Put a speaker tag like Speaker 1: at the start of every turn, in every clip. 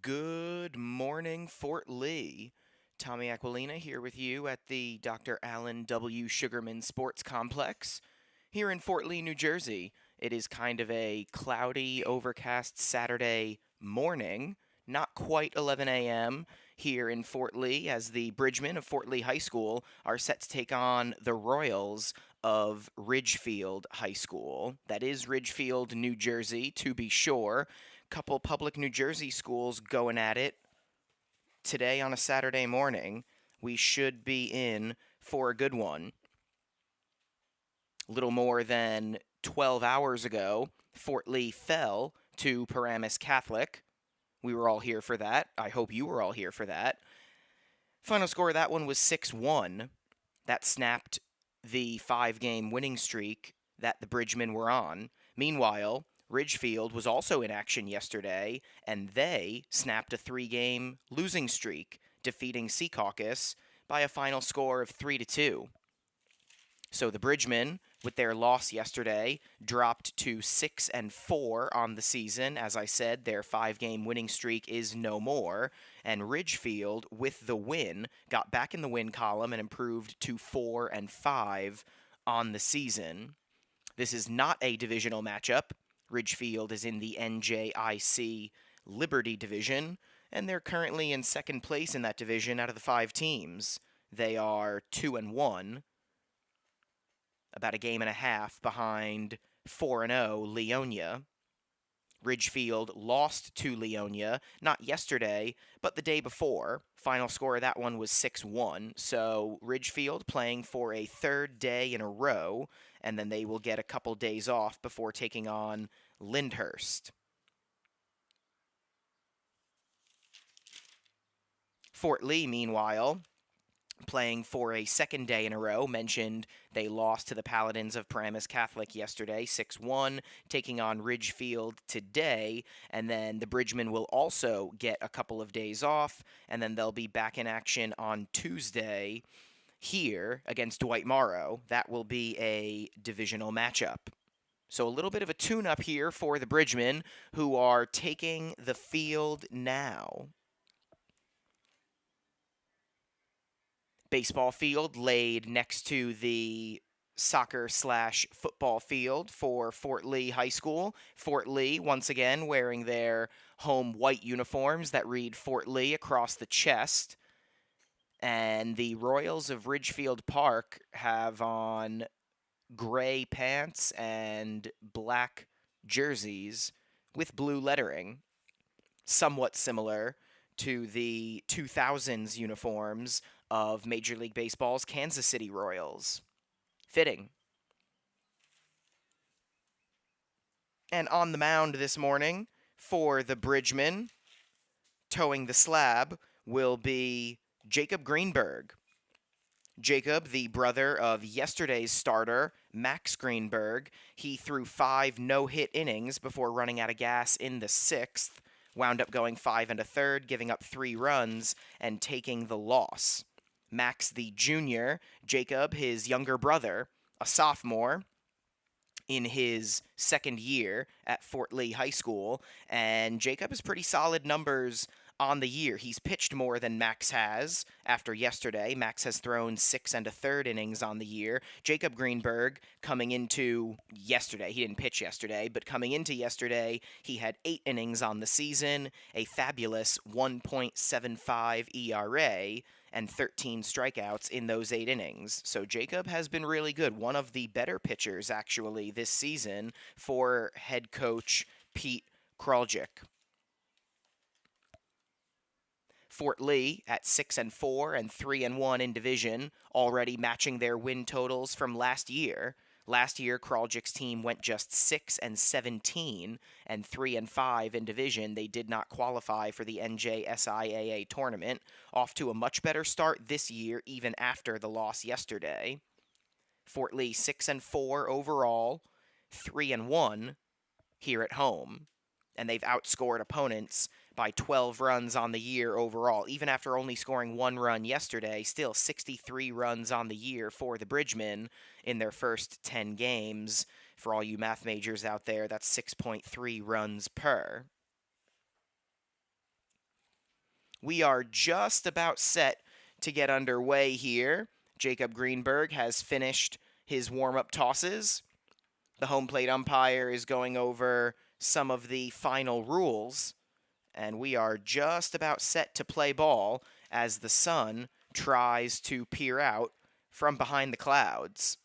Speaker 1: Good morning, Fort Lee. Tommy Aquilina here with you at the Dr. Allen W. Sugarman Sports Complex here in Fort Lee, New Jersey. It is kind of a cloudy, overcast Saturday morning, not quite 11 a.m. here in Fort Lee, as the Bridgemen of Fort Lee High School are set to take on the Royals of Ridgefield High School. That is Ridgefield, New Jersey, to be sure. Couple public New Jersey schools going at it today on a Saturday morning. We should be in for a good one. A little more than 12 hours ago, Fort Lee fell to Paramus Catholic. We were all here for that. I hope you were all here for that. Final score of that one was 6-1. That snapped the 5-game winning streak that the Bridgemen were on. Meanwhile, Ridgefield was also in action yesterday, and they snapped a 3-game losing streak, defeating Secaucus by a final score of 3-2. So the Bridgemen, with their loss yesterday, dropped to 6-4 on the season. As I said, their 5-game winning streak is no more. And Ridgefield, with the win, got back in the win column and improved to 4-5 on the season. This is not a divisional matchup. Ridgefield is in the NJIC Liberty Division, and they're currently in second place in that division out of the 5 teams. They are 2-1, about a game and a half behind 4-0 Leonia. Ridgefield lost to Leonia, not yesterday, but the day before. Final score of that one was 6-1. So Ridgefield playing for a third day in a row, and then they will get a couple days off before taking on Lyndhurst. Fort Lee, meanwhile, playing for a second day in a row. Mentioned they lost to the Paladins of Paramus Catholic yesterday, 6-1, taking on Ridgefield today, and then the Bridgemen will also get a couple of days off, and then they'll be back in action on Tuesday here against Dwight Morrow. That will be a divisional matchup. So a little bit of a tune-up here for the Bridgemen, who are taking the field now. Baseball field laid next to the soccer/football field for Fort Lee High School. Fort Lee, once again, wearing their home white uniforms that read Fort Lee across the chest. And the Royals of Ridgefield Park have on gray pants and black jerseys with blue lettering, somewhat similar to the 2000s uniforms of Major League Baseball's Kansas City Royals. Fitting. And on the mound this morning for the Bridgemen, towing the slab, will be Jacob Greenberg. Jacob, the brother of yesterday's starter, Max Greenberg, he threw 5 no-hit innings before running out of gas in the 6th, wound up going 5 1/3, giving up 3 runs, and taking the loss. Max, the junior, Jacob, his younger brother, a sophomore in his second year at Fort Lee High School, and Jacob has pretty solid numbers on the year. He's pitched more than Max has after yesterday. Max has thrown 6 1/3 innings on the year. Jacob Greenberg, coming into yesterday, he didn't pitch yesterday, but coming into yesterday, he had 8 innings on the season, a fabulous 1.75 ERA, and 13 strikeouts in those 8 innings. So Jacob has been really good. One of the better pitchers, actually, this season for head coach Pete Kraljic. Fort Lee at 6-4 and 3-1 in division, already matching their win totals from last year. Last year, Kraljic's team went just 6-17 and 3-5 in division. They did not qualify for the NJSIAA tournament. Off to a much better start this year, even after the loss yesterday. Fort Lee 6-4 overall, 3-1 here at home, and they've outscored opponents by 12 runs on the year overall. Even after only scoring 1 run yesterday, still 63 runs on the year for the Bridgemen in their first 10 games. For all you math majors out there, that's 6.3 runs per. We are just about set to get underway here. Jacob Greenberg has finished his warm-up tosses. The home plate umpire is going over some of the final rules, and we are just about set to play ball as the sun tries to peer out from behind the clouds.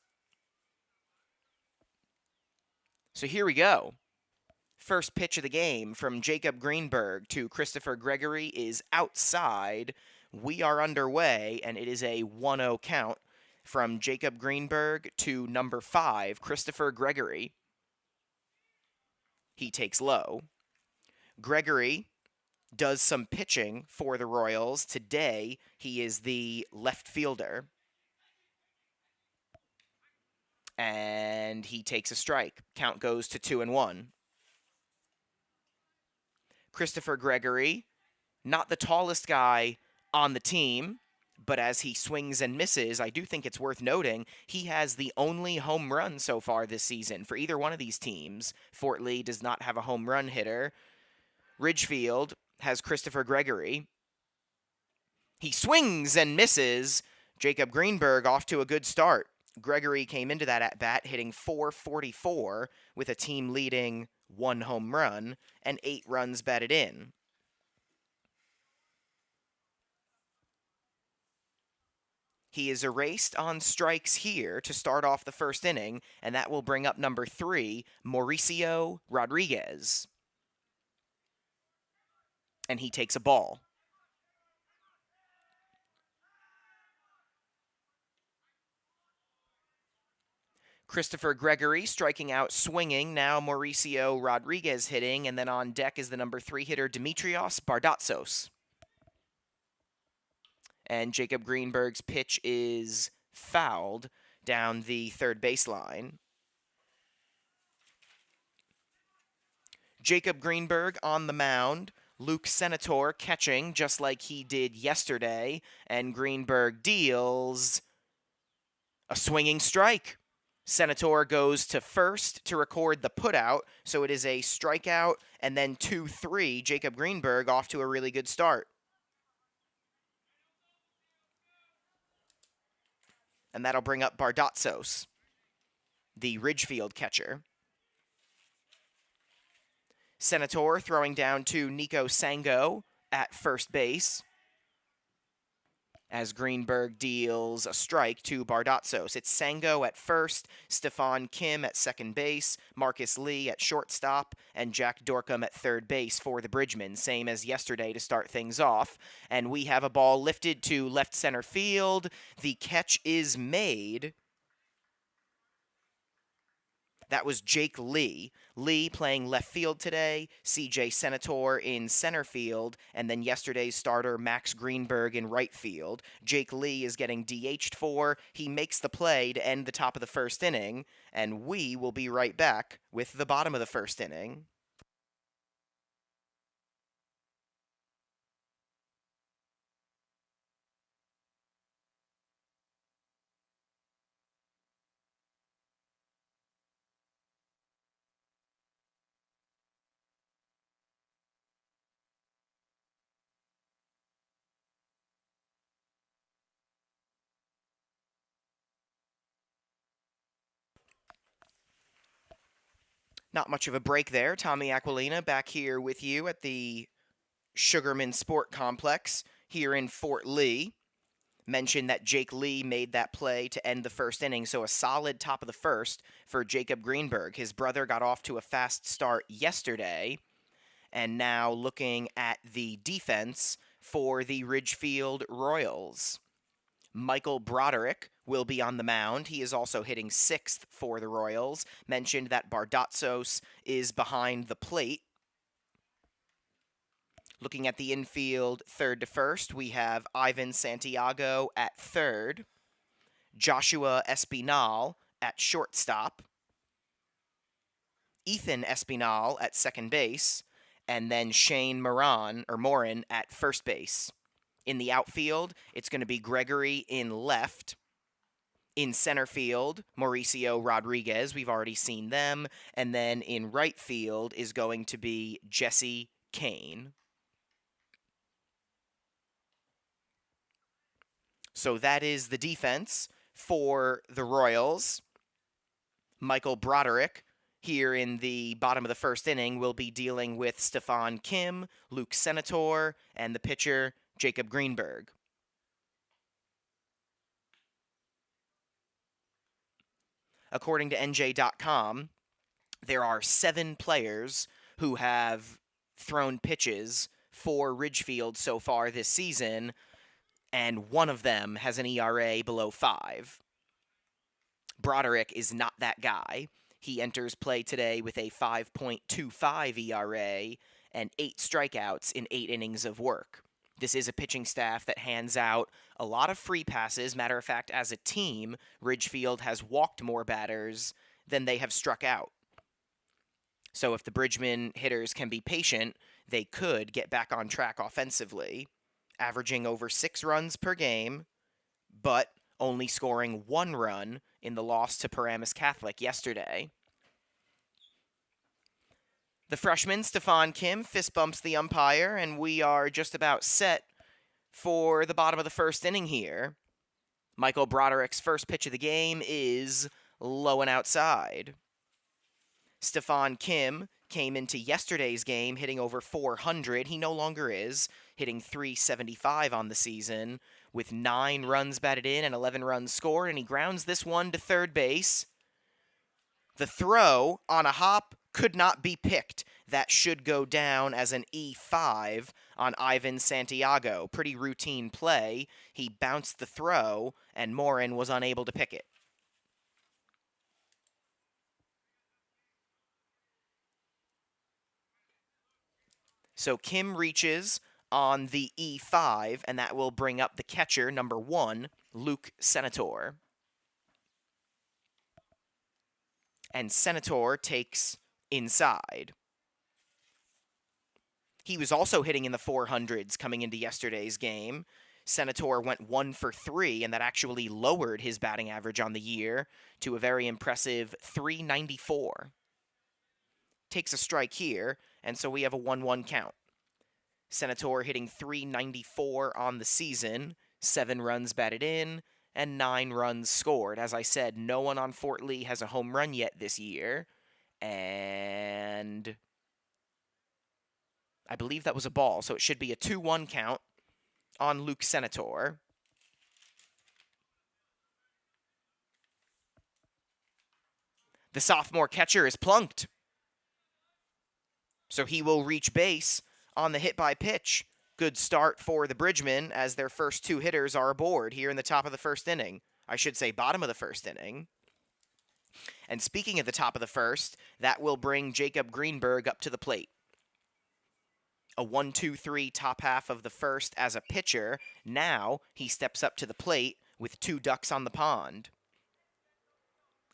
Speaker 1: So here we go. First pitch of the game from Jacob Greenberg to Christopher Gregory is outside. We are underway, and it is a 1-0 count from Jacob Greenberg to number 5, Christopher Gregory. He takes low. Gregory does some pitching for the Royals. Today, he is the left fielder. And he takes a strike. Count goes to 2-1. Christopher Gregory, not the tallest guy on the team, but as he swings and misses, I do think it's worth noting he has the only home run so far this season for either one of these teams. Fort Lee does not have a home run hitter. Ridgefield has Christopher Gregory. He swings and misses. Jacob Greenberg off to a good start. Gregory came into that at-bat hitting .444 with a team-leading 1 home run and 8 runs batted in. He is erased on strikes here to start off the first inning, and that will bring up number 3, Mauricio Rodriguez. And he takes a ball. Christopher Gregory striking out swinging. Now Mauricio Rodriguez hitting. And then on deck is the number 3 hitter, Dimitrios Bardatsos. And Jacob Greenberg's pitch is fouled down the third baseline. Jacob Greenberg on the mound. Luke Senator catching just like he did yesterday. And Greenberg deals a swinging strike. Senator goes to first to record the putout, so it is a strikeout, and then 2-3. Jacob Greenberg off to a really good start. And that'll bring up Bardatsos, the Ridgefield catcher. Senator throwing down to Nico Sango at first base, as Greenberg deals a strike to Bardatsos. It's Sango at first, Stefan Kim at second base, Marcus Lee at shortstop, and Jack Dorcom at third base for the Bridgemen, same as yesterday to start things off. And we have a ball lifted to left center field. The catch is made. That was Jake Lee. Lee playing left field today, CJ Senator in center field, and then yesterday's starter Max Greenberg in right field. Jake Lee is getting DH'd for. He makes the play to end the top of the first inning, and we will be right back with the bottom of the first inning. Not much of a break there. Tommy Aquilina back here with you at the Sugarman Sport Complex here in Fort Lee. Mentioned that Jake Lee made that play to end the first inning, so a solid top of the first for Jacob Greenberg. His brother got off to a fast start yesterday, and now looking at the defense for the Ridgefield Royals. Michael Broderick will be on the mound. He is also hitting 6th for the Royals. Mentioned that Bardatsos is behind the plate. Looking at the infield, third to first, we have Ivan Santiago at third, Joshua Espinal at shortstop, Ethan Espinal at second base, and then Shane Morin at first base. In the outfield, it's going to be Gregory in left. In center field, Mauricio Rodriguez, we've already seen them. And then in right field is going to be Jesse Kane. So that is the defense for the Royals. Michael Broderick, here in the bottom of the first inning, will be dealing with Stefan Kim, Luke Senator, and the pitcher, Jacob Greenberg. According to NJ.com, there are 7 players who have thrown pitches for Ridgefield so far this season, and one of them has an ERA below 5. Broderick is not that guy. He enters play today with a 5.25 ERA and 8 strikeouts in 8 innings of work. This is a pitching staff that hands out a lot of free passes. Matter of fact, as a team, Ridgefield has walked more batters than they have struck out. So if the Bridgman hitters can be patient, they could get back on track offensively, averaging over 6 runs per game, but only scoring 1 run in the loss to Paramus Catholic yesterday. The freshman, Stefan Kim, fist bumps the umpire, and we are just about set for the bottom of the first inning here. Michael Broderick's first pitch of the game is low and outside. Stefan Kim came into yesterday's game hitting over 400. He no longer is, hitting 375 on the season with 9 runs batted in and 11 runs scored, and he grounds this one to third base. The throw on a hop could not be picked. That should go down as an E5 on Ivan Santiago. Pretty routine play. He bounced the throw, and Morin was unable to pick it. So Kim reaches on the E5, and that will bring up the catcher, number 1, Luke Senator. And Senator takes inside. He was also hitting in the 400s coming into yesterday's game. Senator went 1 for 3, and that actually lowered his batting average on the year to a very impressive 394. Takes a strike here, and so we have a 1-1 count. Senator hitting 394 on the season, 7 runs batted in, and 9 runs scored. As I said, no one on Fort Lee has a home run yet this year, and I believe that was a ball, so it should be a 2-1 count on Luke Senator. The sophomore catcher is plunked, so he will reach base on the hit by pitch. Good start for the Bridgmen as their first 2 hitters are aboard here in the top of the first inning. I should say bottom of the first inning. And speaking of the top of the first, that will bring Jacob Greenberg up to the plate. A 1-2-3 top half of the first as a pitcher. Now he steps up to the plate with 2 ducks on the pond.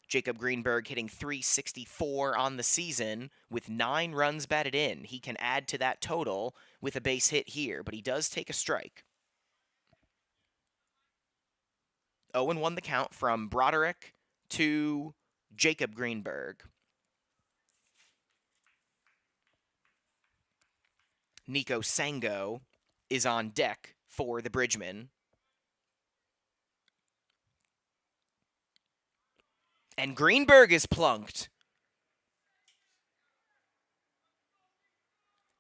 Speaker 1: Jacob Greenberg hitting 364 on the season with 9 runs batted in. He can add to that total with a base hit here, but he does take a strike. 0-1 the count from Broderick to Jacob Greenberg. Nico Sango is on deck for the Bridgmen. And Greenberg is plunked.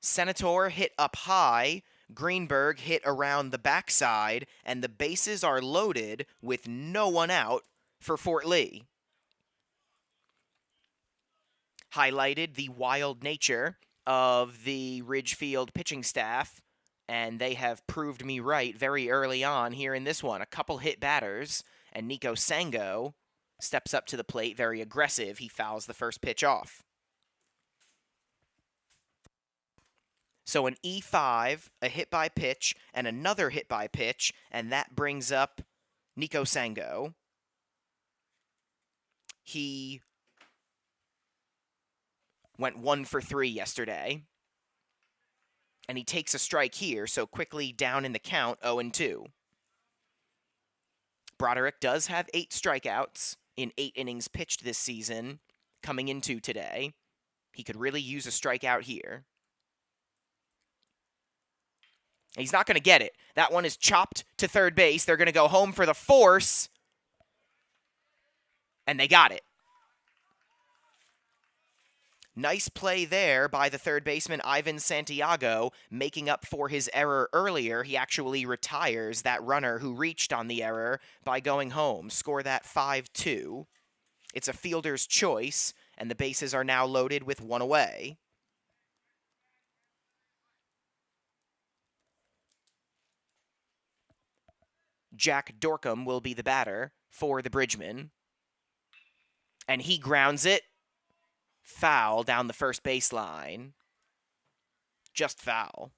Speaker 1: Senator hit up high. Greenberg hit around the backside, and the bases are loaded with no one out for Fort Lee. Highlighted the wild nature of the Ridgefield pitching staff, and they have proved me right very early on here in this one. A couple hit batters, and Nico Sango steps up to the plate, very aggressive. He fouls the first pitch off. So an E5, a hit by pitch, and another hit by pitch, and that brings up Nico Sango. He went 1 for 3 yesterday, and he takes a strike here, so quickly down in the count, 0-2. Broderick does have 8 strikeouts in 8 innings pitched this season coming into today. He could really use a strikeout here. He's not going to get it. That one is chopped to third base. They're going to go home for the force. And they got it. Nice play there by the third baseman, Ivan Santiago, making up for his error earlier. He actually retires that runner who reached on the error by going home. Score that 5-2. It's a fielder's choice, and the bases are now loaded with one away. Jack Dorcom will be the batter for the Bridgman. And he grounds it. Foul down the first baseline. Just foul.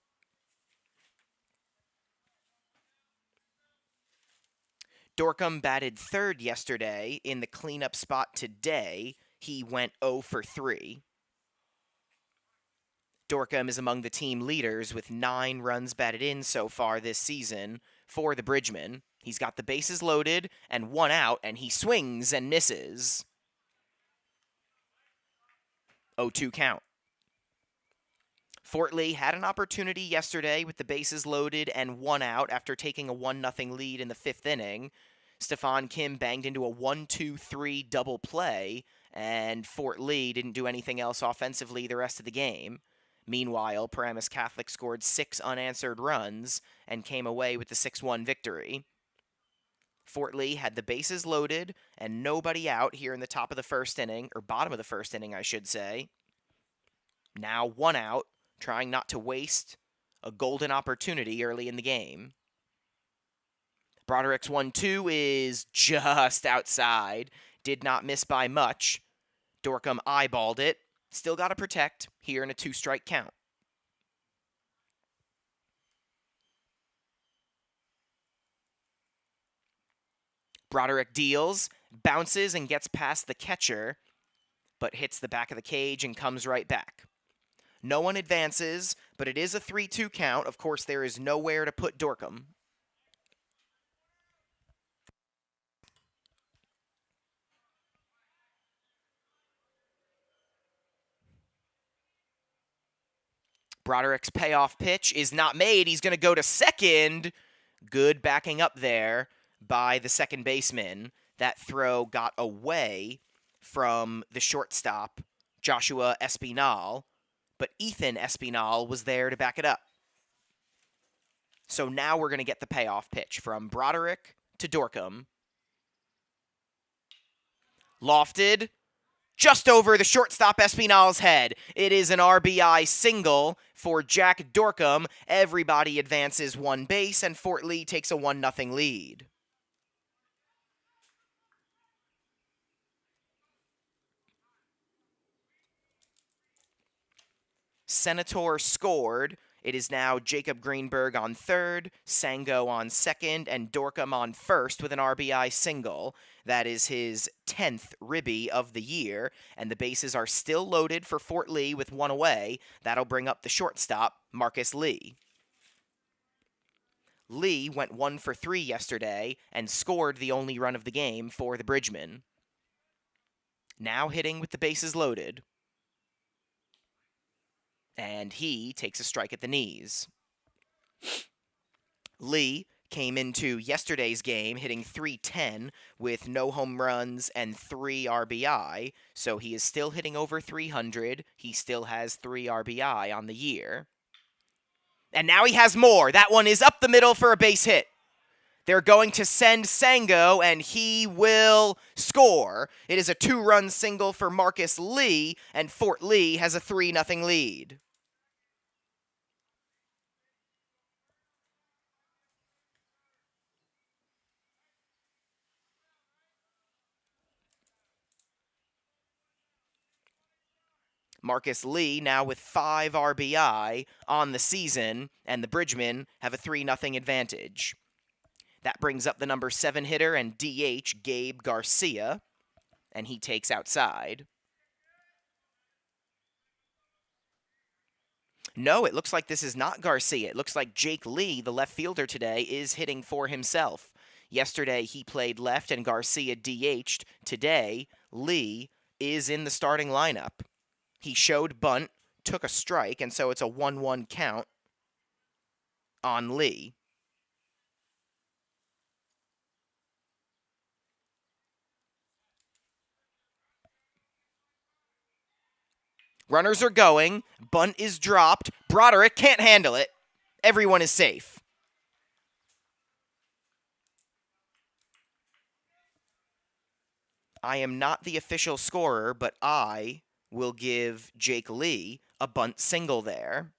Speaker 1: Dorcom batted third yesterday. In the cleanup spot today, he went 0 for 3. Dorcom is among the team leaders with 9 runs batted in so far this season for the Bridgman. He's got the bases loaded and 1 out, and he swings and misses. 0-2 count. Fort Lee had an opportunity yesterday with the bases loaded and 1 out after taking a 1-0 lead in the 5th inning. Stefan Kim banged into a 1-2-3 double play, and Fort Lee didn't do anything else offensively the rest of the game. Meanwhile, Paramus Catholic scored 6 unanswered runs and came away with the 6-1 victory. Fort Lee had the bases loaded and nobody out here in the top of the first inning, or bottom of the first inning, I should say. Now 1 out, trying not to waste a golden opportunity early in the game. Broderick's 1-2 is just outside. Did not miss by much. Dorcom eyeballed it. Still got to protect here in a 2-strike count. Broderick deals, bounces, and gets past the catcher, but hits the back of the cage and comes right back. No one advances, but it is a 3-2 count. Of course, there is nowhere to put Dorcom. Broderick's payoff pitch is not made. He's going to go to second. Good backing up there by the second baseman. That throw got away from the shortstop, Joshua Espinal, but Ethan Espinal was there to back it up. So now we're going to get the payoff pitch from Broderick to Dorcom. Lofted. Just over the shortstop Espinal's head. It is an RBI single for Jack Dorcom. Everybody advances 1 base, and Fort Lee takes a 1-0 lead. Senator scored. It is now Jacob Greenberg on third, Sango on second, and Dorcom on first with an RBI single. That is his 10th ribby of the year, and the bases are still loaded for Fort Lee with 1 away. That'll bring up the shortstop, Marcus Lee. Lee went 1 for 3 yesterday and scored the only run of the game for the Bridgman. Now hitting with the bases loaded. And he takes a strike at the knees. Lee came into yesterday's game hitting .310 with no home runs and 3 RBI, so he is still hitting over 300. He still has 3 RBI on the year. And now he has more. That one is up the middle for a base hit. They're going to send Sango, and he will score. It is a 2-run single for Marcus Lee, and Fort Lee has a 3-0 lead. Marcus Lee now with 5 RBI on the season, and the Bridgmen have a 3-0 advantage. That brings up the number 7 hitter and DH, Gabe Garcia, and he takes outside. No, it looks like this is not Garcia. It looks like Jake Lee, the left fielder today, is hitting for himself. Yesterday, he played left and Garcia DH'd. Today, Lee is in the starting lineup. He showed bunt, took a strike, and so it's a 1-1 count. on Lee. Runners are going. Bunt is dropped. Broderick can't handle it. Everyone is safe. I am not the official scorer, but I will give Jake Lee a bunt single there.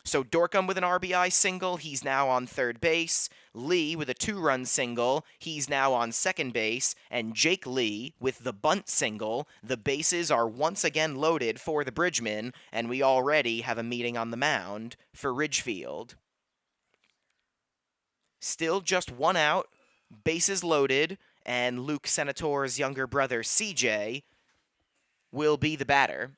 Speaker 1: So Dorcom with an RBI single, he's now on third base. Lee with a 2-run single, he's now on second base. And Jake Lee with the bunt single, the bases are once again loaded for the Bridgemen, and we already have a meeting on the mound for Ridgefield. Still just 1 out, bases loaded, and Luke Senator's younger brother, CJ, will be the batter.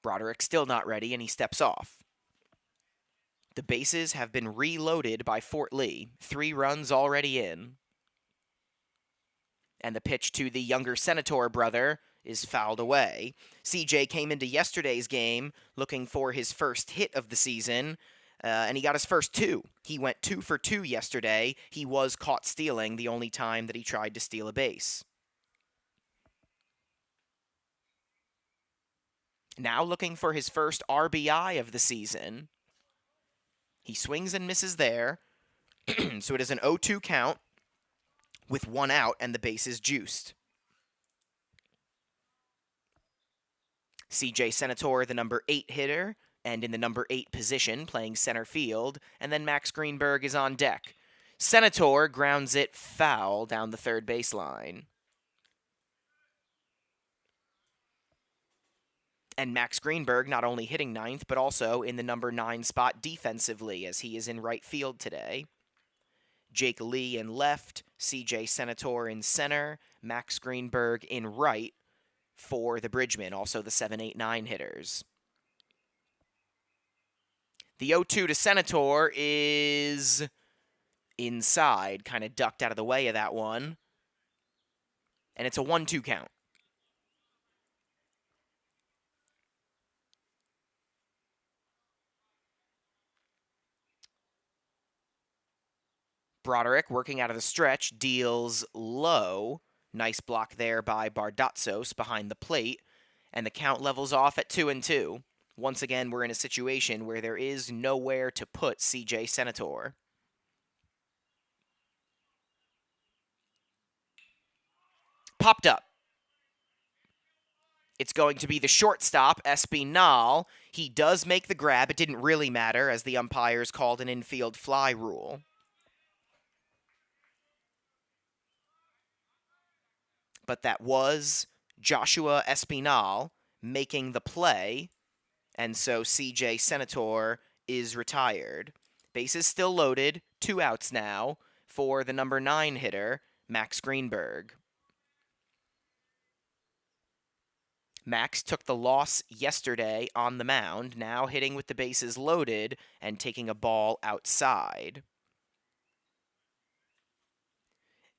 Speaker 1: Broderick still not ready, and he steps off. The bases have been reloaded by Fort Lee. 3 runs already in. And the pitch to the younger Senator brother is fouled away. CJ came into yesterday's game looking for his first hit of the season, and he got his first 2. He went 2 for 2 yesterday. He was caught stealing the only time that he tried to steal a base. Now looking for his first RBI of the season. He swings and misses there. So it is an 0-2 count with 1 out and the base is juiced. CJ Senator, the number 8 hitter, and in the number 8 position, playing center field. And then Max Greenberg is on deck. Senator grounds it foul down the third baseline. And Max Greenberg not only hitting ninth, but also in the number 9 spot defensively, as he is in right field today. Jake Lee in left, CJ Senator in center, Max Greenberg in right for the Bridgemen, also the 7, 8, 9 hitters. The 0-2 to Senator is inside, kind of ducked out of the way of that one. And it's a 1-2 count. Broderick, working out of the stretch, deals low. Nice block there by Bardatsos behind the plate. And the count levels off at 2-2. Once again, we're in a situation where there is nowhere to put CJ Senator. Popped up. It's going to be the shortstop, Espinal. He does make the grab. It didn't really matter, as the umpires called an infield fly rule. But that was Joshua Espinal making the play, and so CJ Senator is retired. Bases still loaded, 2 outs now for the number 9 hitter, Max Greenberg. Max took the loss yesterday on the mound, now hitting with the bases loaded and taking a ball outside.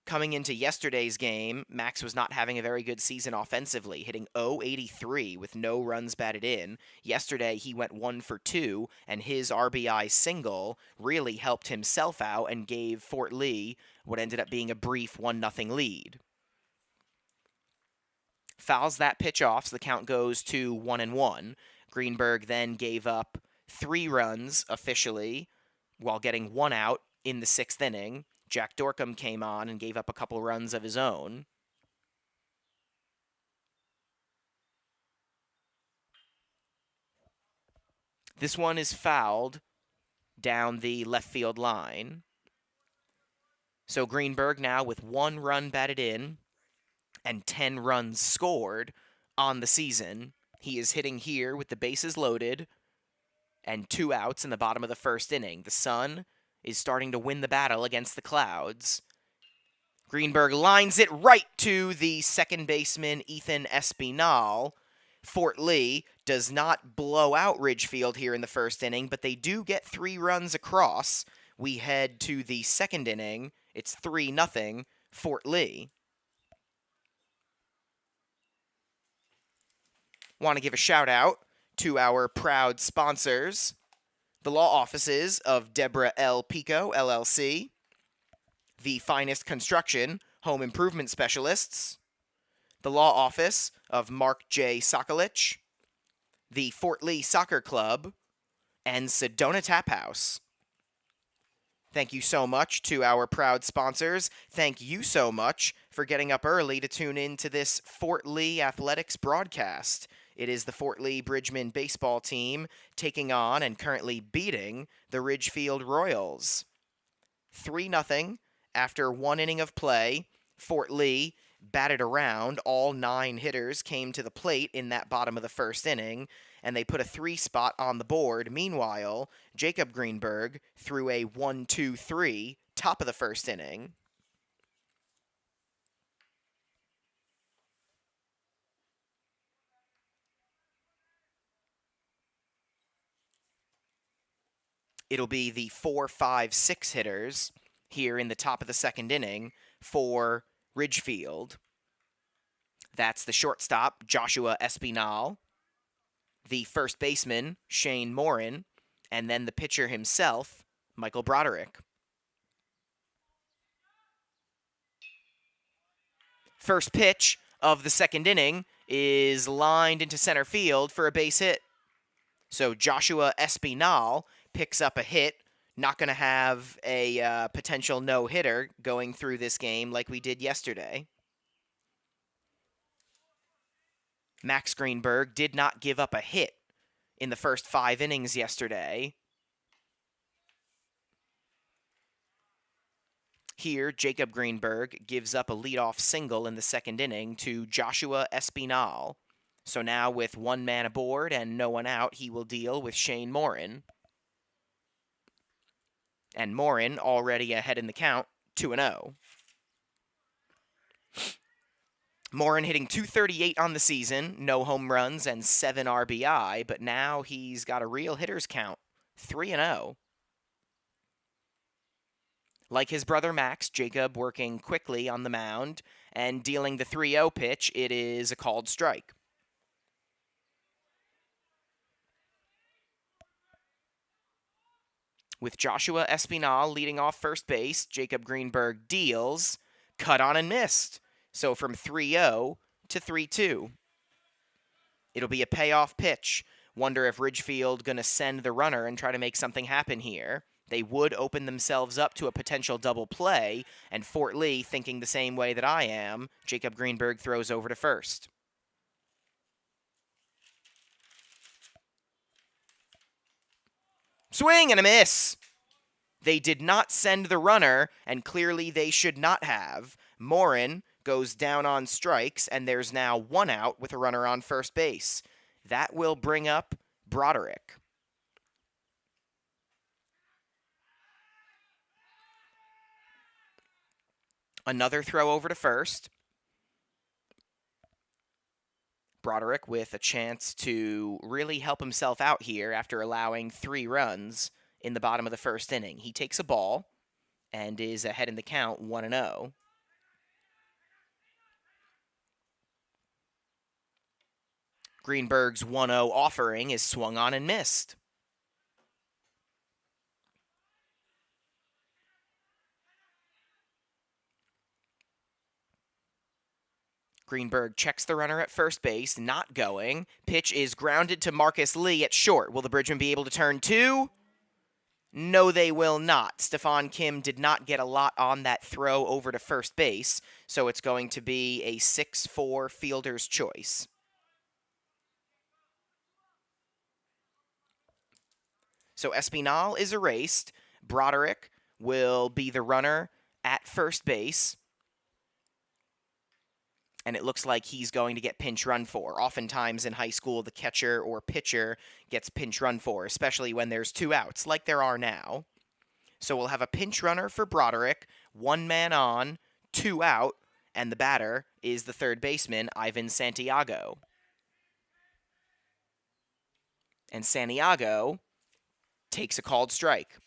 Speaker 1: Coming into yesterday's game, Max was not having a very good season offensively, hitting .083 with no runs batted in. Yesterday, he went 1 for 2, and his RBI single really helped himself out and gave Fort Lee what ended up being a brief 1-0 lead. Fouls that pitch off, so the count goes to 1-1. Greenberg then gave up 3 runs officially while getting 1 out in the 6th inning. Jack Dorcom came on and gave up a couple runs of his own. This one is fouled down the left field line. So Greenberg now with 1 run batted in and 10 runs scored on the season. He is hitting here with the bases loaded and 2 outs in the bottom of the 1st inning. The sun is starting to win the battle against the clouds. Greenberg lines it right to the second baseman, Ethan Espinal. Fort Lee does not blow out Ridgefield here in the first inning, but they do get 3 runs across. We head to the second inning. It's 3-0 Fort Lee. Want to give a shout out to our proud sponsors, the law offices of Deborah L. Pico, LLC, the Finest Construction Home Improvement Specialists, the law office of Mark J. Sokolich, the Fort Lee Soccer Club, and Sedona Tap House. Thank you so much to our proud sponsors. Thank you so much for getting up early to tune in to this Fort Lee Athletics broadcast. It is the Fort Lee Bridgman baseball team taking on and currently beating the Ridgefield Royals. 3-0 after 1 inning of play. Fort Lee batted around. All 9 hitters came to the plate in that bottom of the first inning, and they put a 3 spot on the board. Meanwhile, Jacob Greenberg threw a 1-2-3 top of the first inning. It'll be the 4, 5, 6 hitters here in the top of the second inning for Ridgefield. That's the shortstop, Joshua Espinal, the first baseman, Shane Morin, and then the pitcher himself, Michael Broderick. First pitch of the second inning is lined into center field for a base hit. So Joshua Espinal picks up a hit. Not going to have a potential no-hitter going through this game like we did yesterday. Max Greenberg did not give up a hit in the first 5 innings yesterday. Here, Jacob Greenberg gives up a leadoff single in the second inning to Joshua Espinal. So now with 1 man aboard and no one out, he will deal with Shane Morin. And Morin already ahead in the count, 2-0. Morin hitting .238 on the season, no home runs and 7 RBI, but now he's got a real hitter's count, 3-0. Like his brother Max, Jacob working quickly on the mound and dealing the 3-0 pitch. It is a called strike. With Joshua Espinal leading off first base, Jacob Greenberg deals, cut on and missed. So from 3-0 to 3-2. It'll be a payoff pitch. Wonder if Ridgefield going to send the runner and try to make something happen here. They would open themselves up to a potential double play, and Fort Lee, thinking the same way that I am, Jacob Greenberg throws over to first. Swing and a miss. They did not send the runner, and clearly they should not have. Morin goes down on strikes, and there's now 1 out with a runner on first base. That will bring up Broderick. Another throw over to first. Broderick with a chance to really help himself out here after allowing 3 runs in the bottom of the first inning. He takes a ball and is ahead in the count, 1-0. Greenberg's 1-0 offering is swung on and missed. Greenberg checks the runner at first base, not going. Pitch is grounded to Marcus Lee at short. Will the Bridgemen be able to turn 2? No, they will not. Stephon Kim did not get a lot on that throw over to first base, so it's going to be a 6-4 fielder's choice. So Espinal is erased. Broderick will be the runner at first base. And it looks like he's going to get pinch run for. Oftentimes in high school, the catcher or pitcher gets pinch run for, especially when there's 2 outs, like there are now. So we'll have a pinch runner for Broderick, 1 man on, 2 out, and the batter is the third baseman, Ivan Santiago. And Santiago takes a called strike.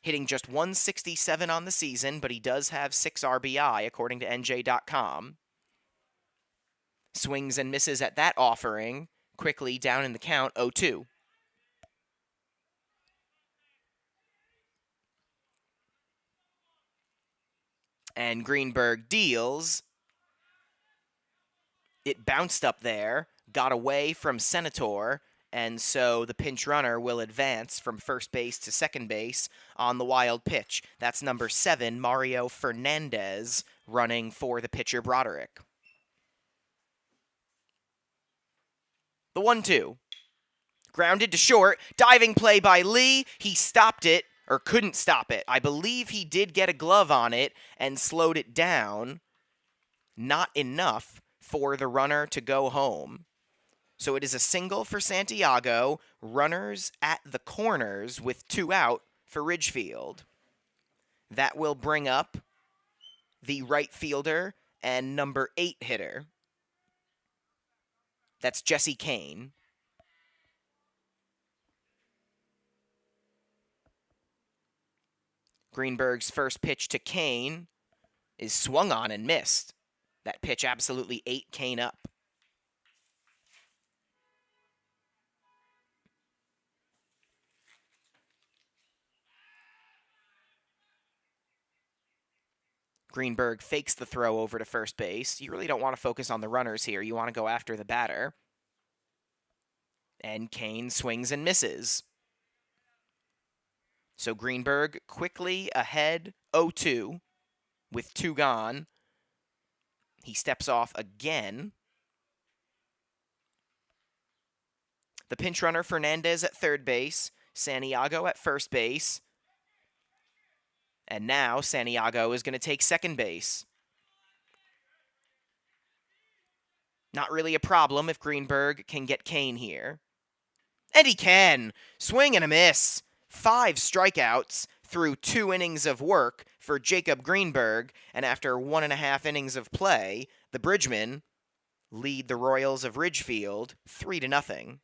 Speaker 1: Hitting just 167 on the season, but he does have 6 RBI, according to NJ.com. Swings and misses at that offering, quickly down in the count, 0-2. And Greenberg deals. It bounced up there, got away from Senator, and so the pinch runner will advance from first base to second base on the wild pitch. That's number 7, Mario Fernandez, running for the pitcher Broderick. The 1-2. Grounded to short. Diving play by Lee. He stopped it, or couldn't stop it. I believe he did get a glove on it and slowed it down. Not enough for the runner to go home. So it is a single for Santiago. Runners at the corners with 2 out for Ridgefield. That will bring up the right fielder and number 8 hitter. That's Jesse Kane. Greenberg's first pitch to Kane is swung on and missed. That pitch absolutely ate Kane up. Greenberg fakes the throw over to first base. You really don't want to focus on the runners here. You want to go after the batter. And Kane swings and misses. So Greenberg quickly ahead 0-2 with 2 gone. He steps off again. The pinch runner Fernandez at third base. Santiago at first base. And now Santiago is going to take second base. Not really a problem if Greenberg can get Kane here. And he can! Swing and a miss. 5 strikeouts through 2 innings of work for Jacob Greenberg. And after 1.5 innings of play, the Bridgemen lead the Royals of Ridgefield 3-0.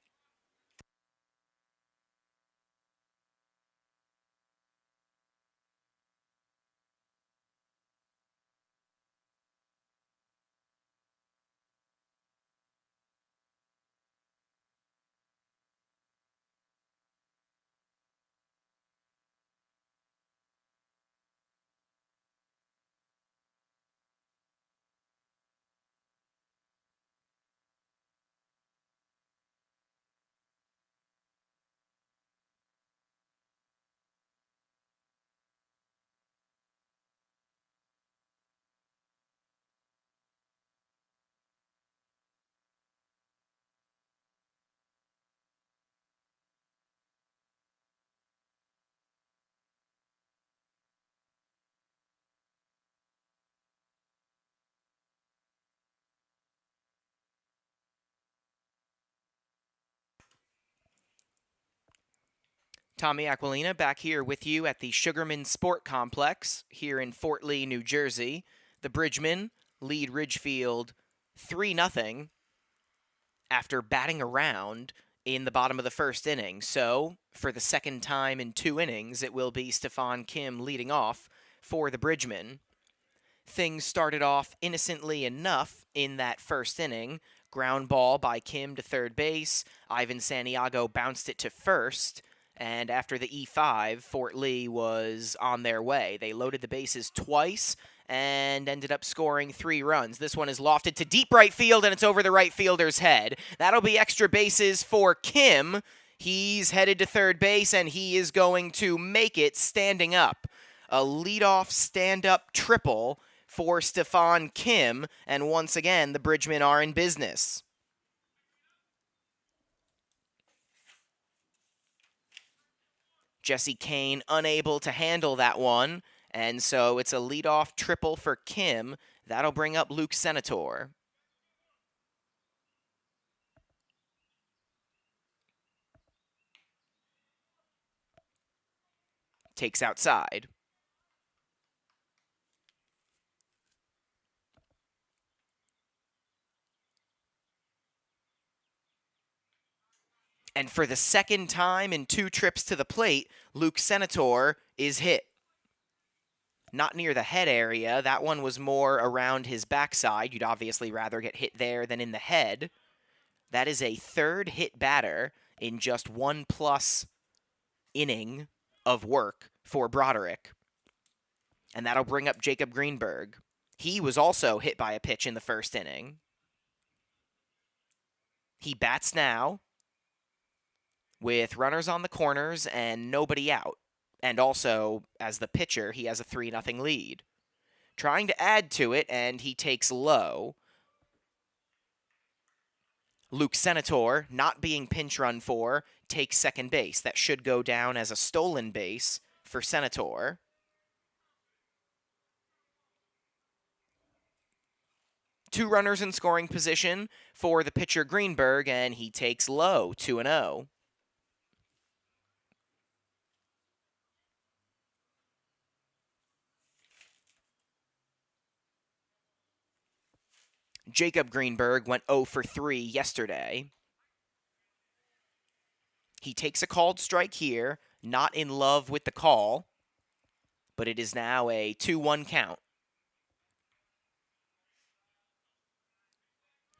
Speaker 1: Tommy Aquilina back here with you at the Sugarman Sport Complex here in Fort Lee, New Jersey. The Bridgemen lead Ridgefield 3-0 after batting around in the bottom of the first inning. So, for the second time in 2 innings, it will be Stefan Kim leading off for the Bridgemen. Things started off innocently enough in that first inning. Ground ball by Kim to third base. Ivan Santiago bounced it to first. And after the E5, Fort Lee was on their way. They loaded the bases twice and ended up scoring 3 runs. This one is lofted to deep right field, and it's over the right fielder's head. That'll be extra bases for Kim. He's headed to third base, and he is going to make it standing up. A leadoff stand-up triple for Stefan Kim, and once again, the Bridgemen are in business. Jesse Kane unable to handle that one, and so it's a leadoff triple for Kim. That'll bring up Luke Senator. Takes outside. And for the second time in 2 trips to the plate, Luke Senator is hit. Not near the head area. That one was more around his backside. You'd obviously rather get hit there than in the head. That is a third hit batter in just 1+ inning of work for Broderick. And that'll bring up Jacob Greenberg. He was also hit by a pitch in the first inning. He bats now with runners on the corners and nobody out. And also, as the pitcher, he has a 3-0 lead. Trying to add to it, and he takes low. Luke Senator, not being pinch run for, takes second base. That should go down as a stolen base for Senator. Two runners in scoring position for the pitcher Greenberg, and he takes low, 2-0. Jacob Greenberg went 0 for 3 yesterday. He takes a called strike here, not in love with the call, but it is now a 2-1 count.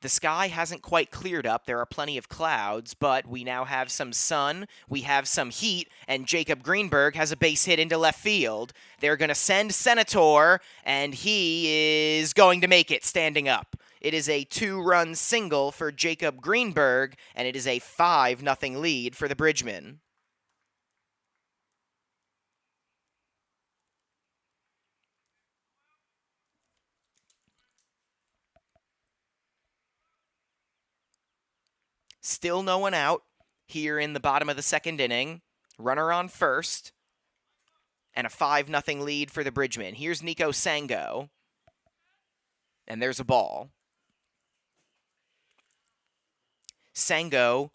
Speaker 1: The sky hasn't quite cleared up. There are plenty of clouds, but we now have some sun, we have some heat, and Jacob Greenberg has a base hit into left field. They're going to send Senator, and he is going to make it standing up. It is a 2-run single for Jacob Greenberg, and it is a 5-0 lead for the Bridgemen. Still no one out here in the bottom of the second inning. Runner on first. And a 5-0 lead for the Bridgemen. Here's Nico Sango. And there's a ball. Sango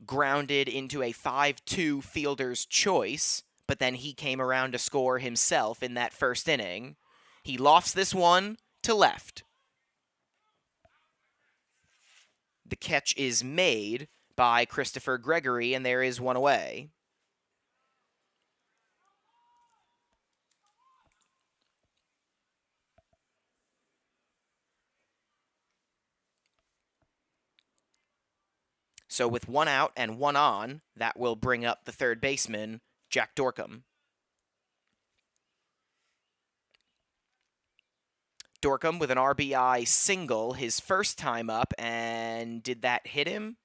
Speaker 1: grounded into a 5-2 fielder's choice, but then he came around to score himself in that first inning. He lofts this one to left. The catch is made by Christopher Gregory, and there is one away. So with one out and one on, that will bring up the third baseman, Jack Dorcom. Dorcom with an RBI single his first time up, and did that hit him?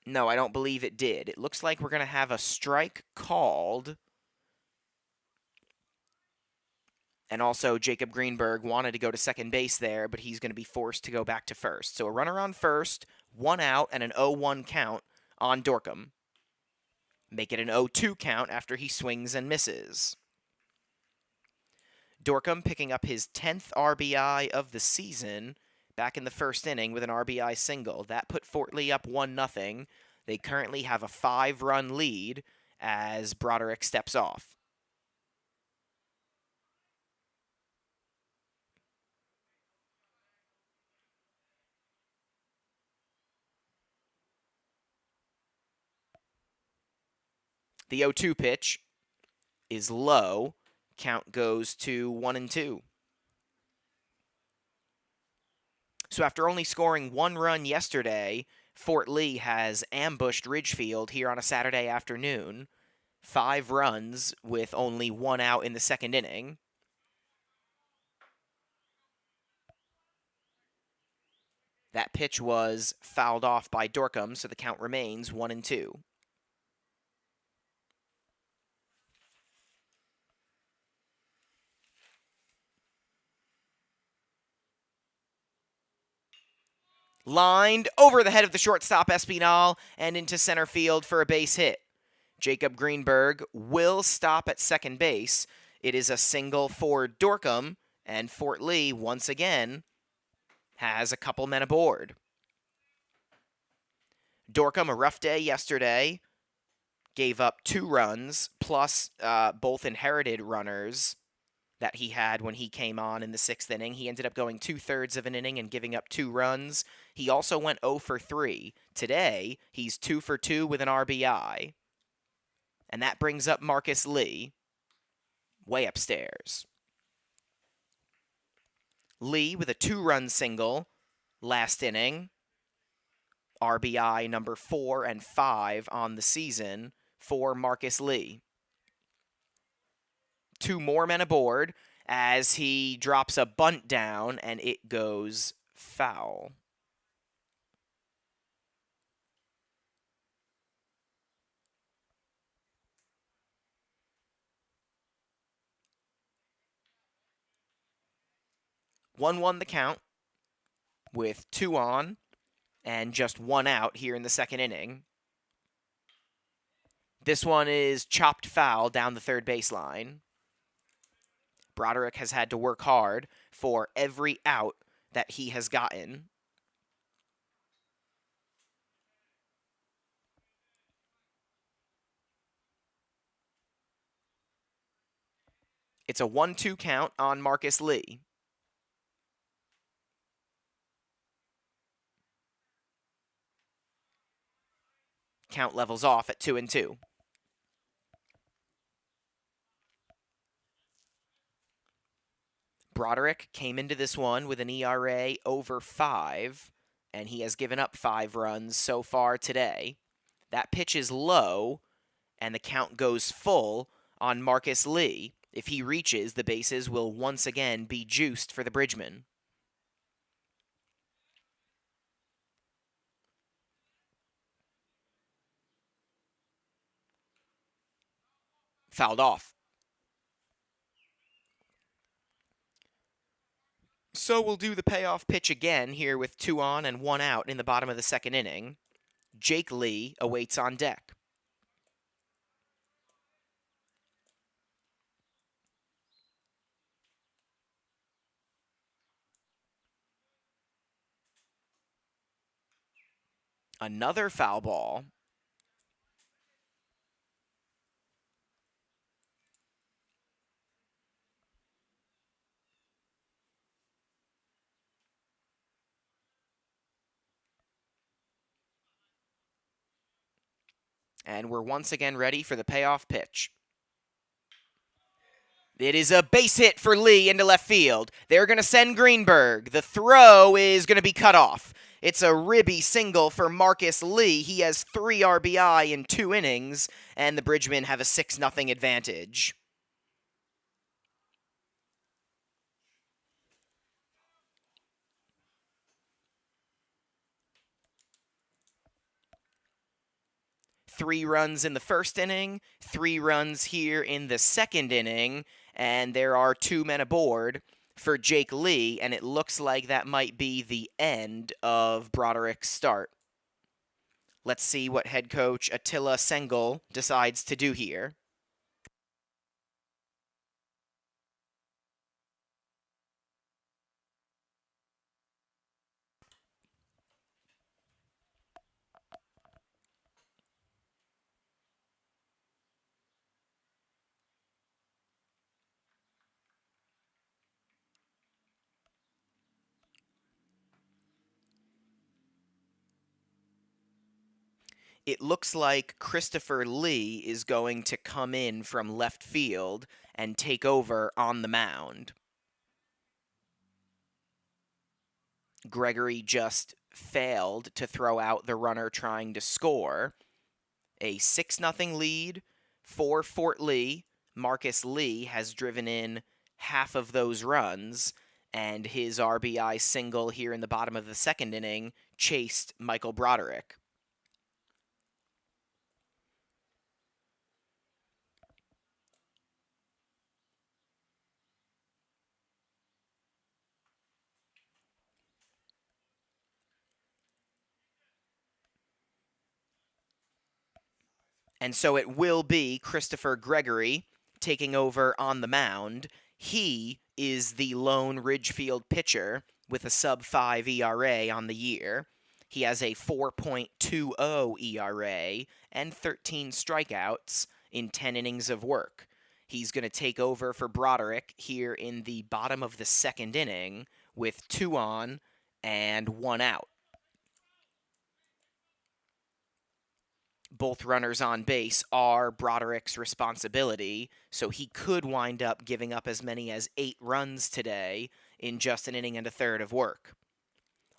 Speaker 1: No, I don't believe it did. It looks like we're going to have a strike called. And also, Jacob Greenberg wanted to go to second base there, but he's going to be forced to go back to first. So a runner on first, one out, and an 0-1 count on Dorcom. Make it an 0-2 count after he swings and misses. Dorcom picking up his 10th RBI of the season back in the first inning with an RBI single. That put Fort Lee up 1-0. They currently have a 5-run lead as Broderick steps off. The 0-2 pitch is low. Count goes to 1-2. So after only scoring one run yesterday, Fort Lee has ambushed Ridgefield here on a Saturday afternoon. 5 runs with only one out in the second inning. That pitch was fouled off by Dorcom, so the count remains 1-2. Lined over the head of the shortstop Espinal and into center field for a base hit. Jacob Greenberg will stop at second base. It is a single for Dorcom, and Fort Lee, once again, has a couple men aboard. Dorcom, a rough day yesterday, gave up 2 runs, plus both inherited runners that he had when he came on in the 6th inning. He ended up going 2/3 of an inning and giving up 2 runs. He also went 0 for 3. Today, he's 2 for 2 with an RBI. And that brings up Marcus Lee way upstairs. Lee with a 2-run single last inning. RBI number 4 and 5 on the season for Marcus Lee. 2 more men aboard as he drops a bunt down and it goes foul. One the count with 2 on and just 1 out here in the 2nd inning. This one is chopped foul down the 3rd baseline. Broderick has had to work hard for every out that he has gotten. It's a 1-2 count on Marcus Lee. Count levels off at 2-2. Broderick came into this one with an ERA over 5, and he has given up 5 runs so far today. That pitch is low, and the count goes full on Marcus Lee. If he reaches, the bases will once again be juiced for the Bridgeman. Fouled off. So we'll do the payoff pitch again here with 2 on and 1 out in the bottom of the 2nd inning. Jake Lee awaits on deck. Another foul ball. And we're once again ready for the payoff pitch. It is a base hit for Lee into left field. They're going to send Greenberg. The throw is going to be cut off. It's a ribby single for Marcus Lee. He has 3 RBI in 2 innings, and the Bridgemen have a 6-0 advantage. Three runs in the 1st inning, 3 runs here in the 2nd inning, and there are 2 men aboard for Jake Lee, and it looks like that might be the end of Broderick's start. Let's see what head coach Attila Sengel decides to do here. It looks like Christopher Lee is going to come in from left field and take over on the mound. Gregory just failed to throw out the runner trying to score. A 6-0 lead for Fort Lee. Marcus Lee has driven in half of those runs, and his RBI single here in the bottom of the 2nd inning chased Michael Broderick. And so it will be Christopher Gregory taking over on the mound. He is the lone Ridgefield pitcher with a sub-5 ERA on the year. He has a 4.20 ERA and 13 strikeouts in 10 innings of work. He's going to take over for Broderick here in the bottom of the second inning with 2 on and 1 out. Both runners on base are Broderick's responsibility, so he could wind up giving up as many as 8 runs today in just an inning and a third of work.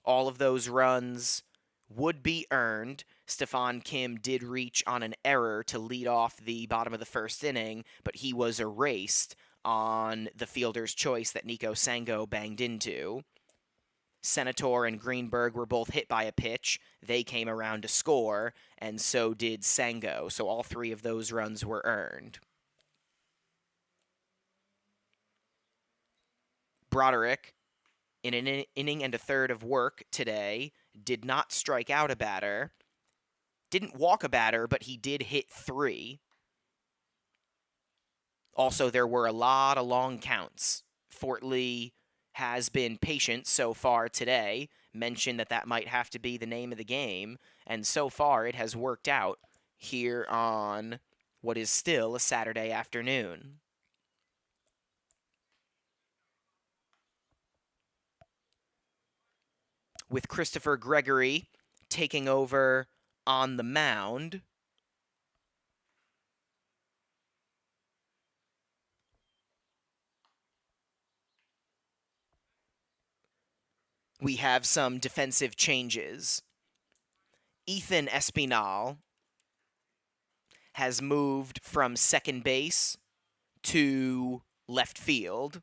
Speaker 1: All of those runs would be earned. Stephon Kim did reach on an error to lead off the bottom of the first inning, but he was erased on the fielder's choice that Nico Sango banged into. Senator and Greenberg were both hit by a pitch. They came around to score, and so did Sango. So all 3 of those runs were earned. Broderick, in an inning and a third of work today, did not strike out a batter. Didn't walk a batter, but he did hit 3. Also, there were a lot of long counts. Fort Lee has been patient so far today. Mentioned that might have to be the name of the game, and so far it has worked out here on what is still a Saturday afternoon. With Christopher Gregory taking over on the mound, we have some defensive changes. Ethan Espinal has moved from second base to left field,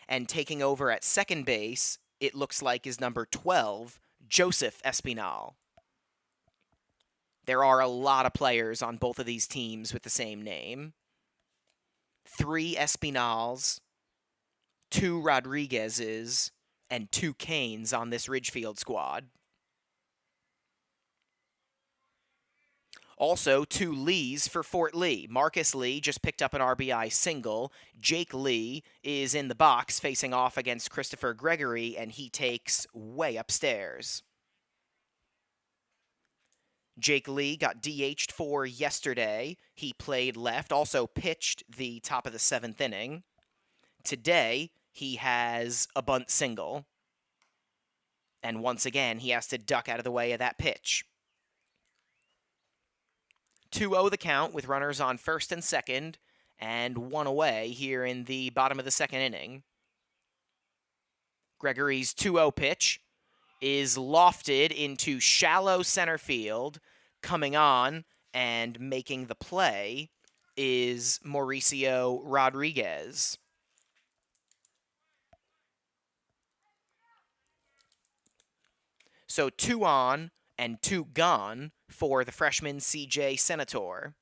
Speaker 1: and taking over at second base, it looks like, is number 12, Joseph Espinal. There are a lot of players on both of these teams with the same name. 3 Espinals, 2 Rodriguez's, and 2 Canes on this Ridgefield squad. Also, 2 Lees for Fort Lee. Marcus Lee just picked up an RBI single. Jake Lee is in the box facing off against Christopher Gregory, and he takes way upstairs. Jake Lee got DH'd for yesterday. He played left, also pitched the top of the 7th inning. Today, he has a bunt single. And once again, he has to duck out of the way of that pitch. 2-0 the count with runners on first and second, and 1 away here in the bottom of the second inning. Gregory's 2-0 pitch is lofted into shallow center field. Coming on and making the play is Mauricio Rodriguez. So 2 on and 2 gone for the freshman CJ Senator.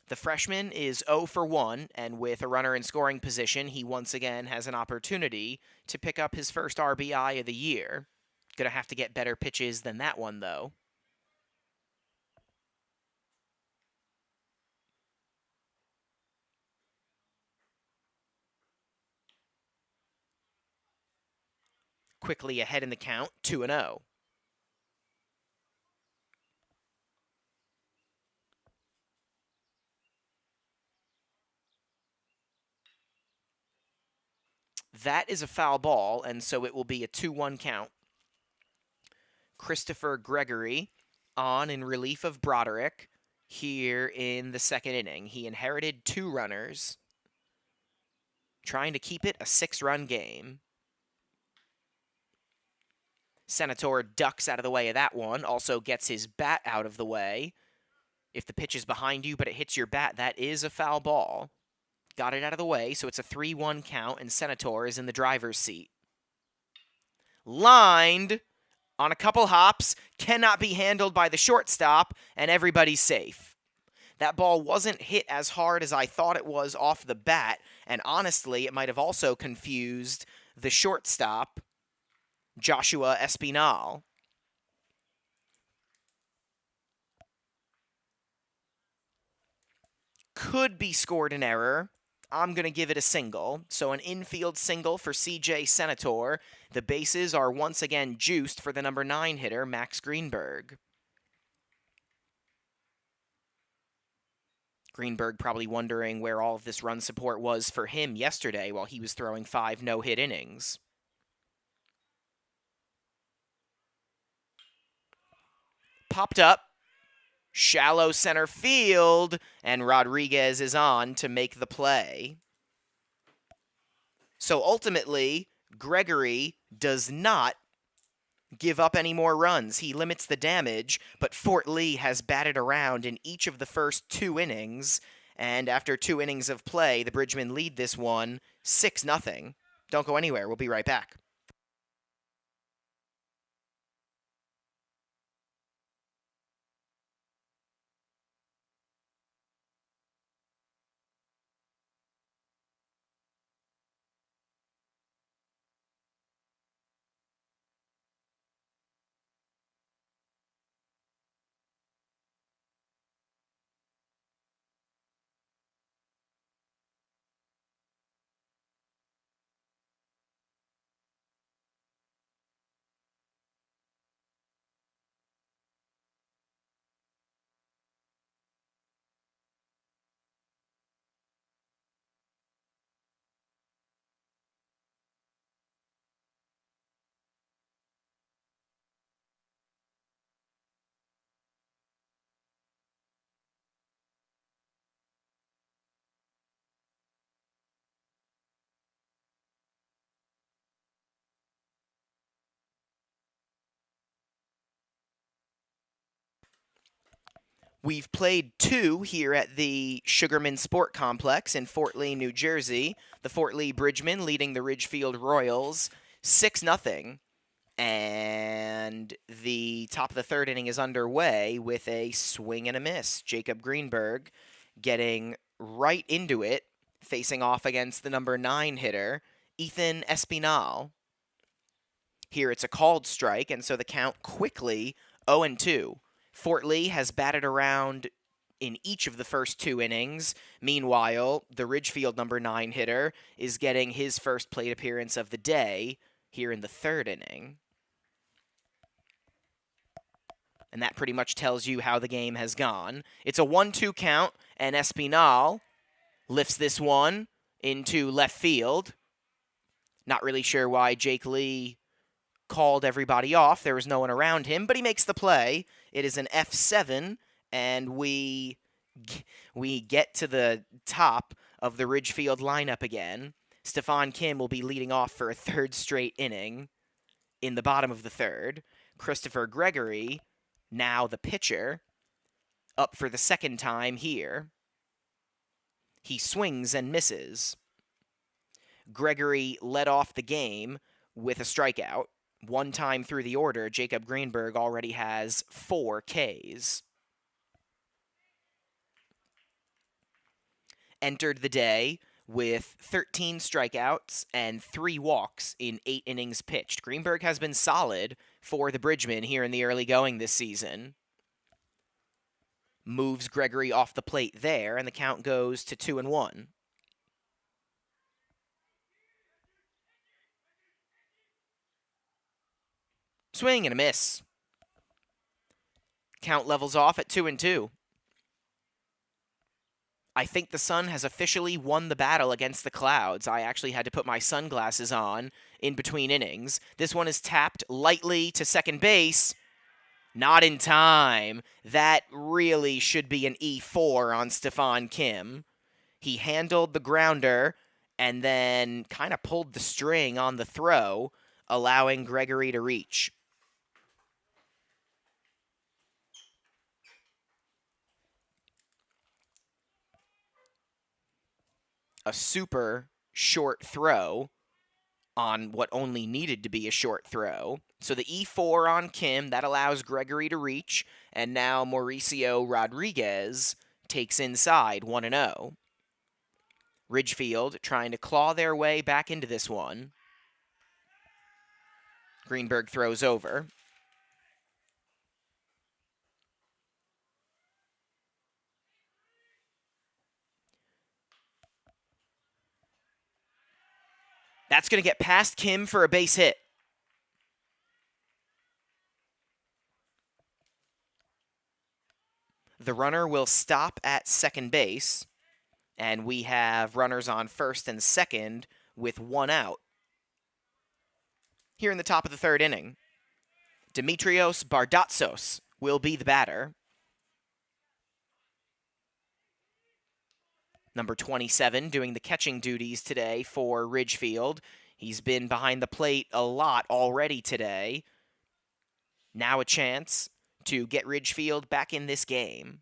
Speaker 1: The freshman is 0 for 1, and with a runner in scoring position, he once again has an opportunity to pick up his first RBI of the year. Gonna have to get better pitches than that one, though. Quickly ahead in the count, 2-0. That is a foul ball, and so it will be a 2-1 count. Christopher Gregory on in relief of Broderick here in the second inning. He inherited 2 runners, trying to keep it a 6-run game. Senator ducks out of the way of that one, also gets his bat out of the way. If the pitch is behind you but it hits your bat, that is a foul ball. Got it out of the way, so it's a 3-1 count, and Senator is in the driver's seat. Lined on a couple hops, cannot be handled by the shortstop, and everybody's safe. That ball wasn't hit as hard as I thought it was off the bat, and honestly, it might have also confused the shortstop, Joshua Espinal. Could be scored an error I'm going to give it a single. So an infield single for CJ Senator. The bases are once again juiced for the number 9 hitter, Max Greenberg. Greenberg probably wondering where all of this run support was for him yesterday while he was throwing 5 no-hit innings. Popped up. Shallow center field, and Rodriguez is on to make the play. So ultimately, Gregory does not give up any more runs. He limits the damage, but Fort Lee has batted around in each of the first 2 innings, and after 2 innings of play, the Bridgemen lead this one 6-0. Don't go anywhere. We'll be right back. We've played 2 here at the Sugarman Sport Complex in Fort Lee, New Jersey. The Fort Lee Bridgemen leading the Ridgefield Royals 6-0. And the top of the 3rd inning is underway with a swing and a miss. Jacob Greenberg getting right into it, facing off against the number 9 hitter, Ethan Espinal. Here it's a called strike, and so the count quickly 0-2. Fort Lee has batted around in each of the first 2 innings. Meanwhile, the Ridgefield number 9 hitter is getting his first plate appearance of the day here in the 3rd inning. And that pretty much tells you how the game has gone. It's a 1-2 count, and Espinal lifts this one into left field. Not really sure why Jake Lee called everybody off. There was no one around him, but he makes the play. It is an F7, and we get to the top of the Ridgefield lineup again. Stefan Kim will be leading off for a 3rd straight inning in the bottom of the 3rd. Christopher Gregory, now the pitcher, up for the 2nd time here. He swings and misses. Gregory led off the game with a strikeout. 1 time through the order, Jacob Greenberg already has 4 Ks. Entered the day with 13 strikeouts and 3 walks in 8 innings pitched. Greenberg has been solid for the Bridgemen here in the early going this season. Moves Gregory off the plate there, and the count goes to 2-1. Swing and a miss. Count levels off at 2-2. I think the sun has officially won the battle against the clouds. I actually had to put my sunglasses on in between innings. This one is tapped lightly to second base. Not in time. That really should be an E4 on Stefan Kim. He handled the grounder and then kind of pulled the string on the throw, allowing Gregory to reach. A super short throw on what only needed to be a short throw. So the E4 on Kim, that allows Gregory to reach, and now Mauricio Rodriguez takes inside 1-0. Ridgefield trying to claw their way back into this one. Greenberg throws over. That's going to get past Kim for a base hit. The runner will stop at second base, and we have runners on first and second with one out. Here in the top of the third inning, Dimitrios Bardatsos will be the batter. Number 27 doing the catching duties today for Ridgefield. He's been behind the plate a lot already today. Now a chance to get Ridgefield back in this game.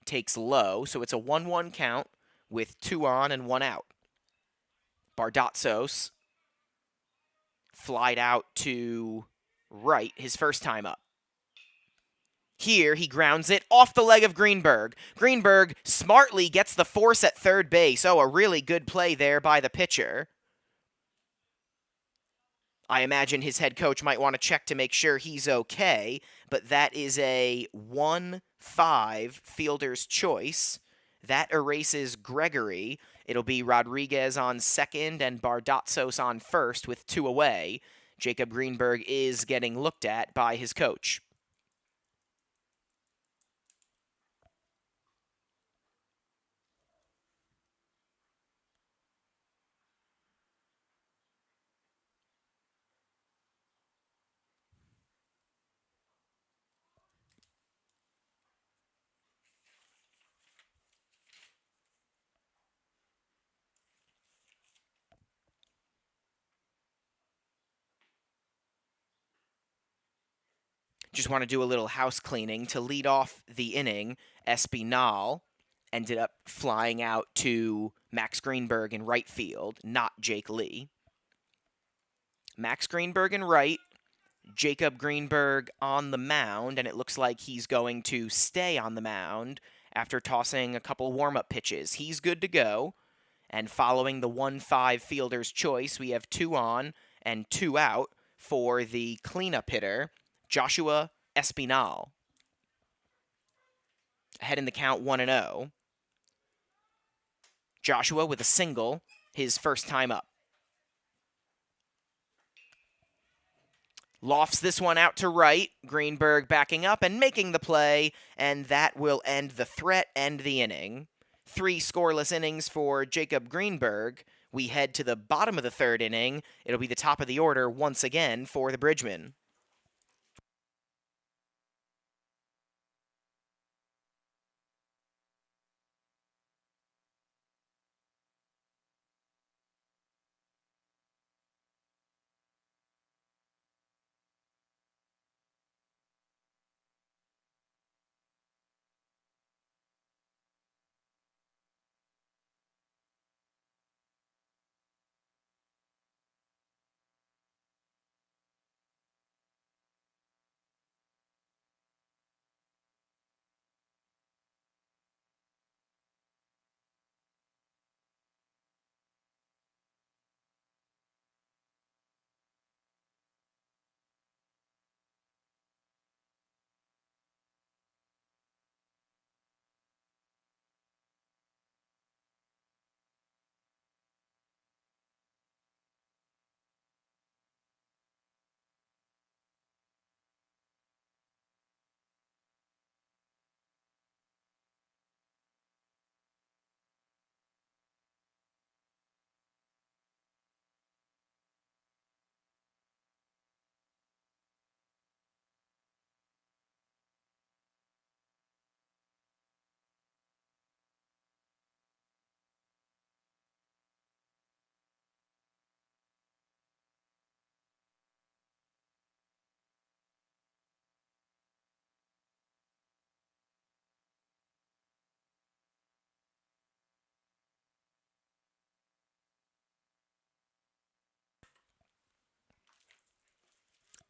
Speaker 1: Takes low, so it's a 1-1 count with 2 on and 1 out. Bardatsos flied out to right his first time up. Here, he grounds it off the leg of Greenberg. Greenberg smartly gets the force at third base. Oh, a really good play there by the pitcher. I imagine his head coach might want to check to make sure he's okay, but that is a 1-5 fielder's choice. That erases Gregory. It'll be Rodriguez on second and Bardatsos on first with 2 away. Jacob Greenberg is getting looked at by his coach. Just want to do a little house cleaning. To lead off the inning, Espinal ended up flying out to Max Greenberg in right field, not Jake Lee. Max Greenberg in right, Jacob Greenberg on the mound, and it looks like he's going to stay on the mound after tossing a couple warm-up pitches. He's good to go, and following the 1-5 fielder's choice, we have 2 on and 2 out for the cleanup hitter, Joshua Espinal. Ahead in the count 1-0. Joshua with a single, his first time up. Lofts this one out to right. Greenberg backing up and making the play, and that will end the threat and the inning. 3 scoreless innings for Jacob Greenberg. We head to the bottom of the third inning. It'll be the top of the order once again for the Bridgemen.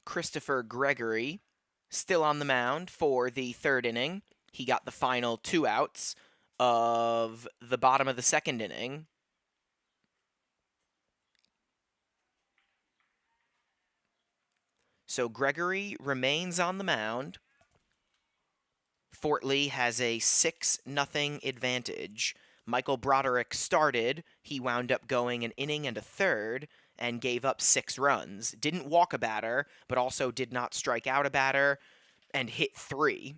Speaker 1: Christopher Gregory still on the mound for the third inning. He got the final 2 outs of the bottom of the second inning. So Gregory remains on the mound. Fort Lee has a 6-0 advantage. Michael Broderick started. He wound up going an inning and a third and gave up 6 runs. Didn't walk a batter, but also did not strike out a batter and hit 3.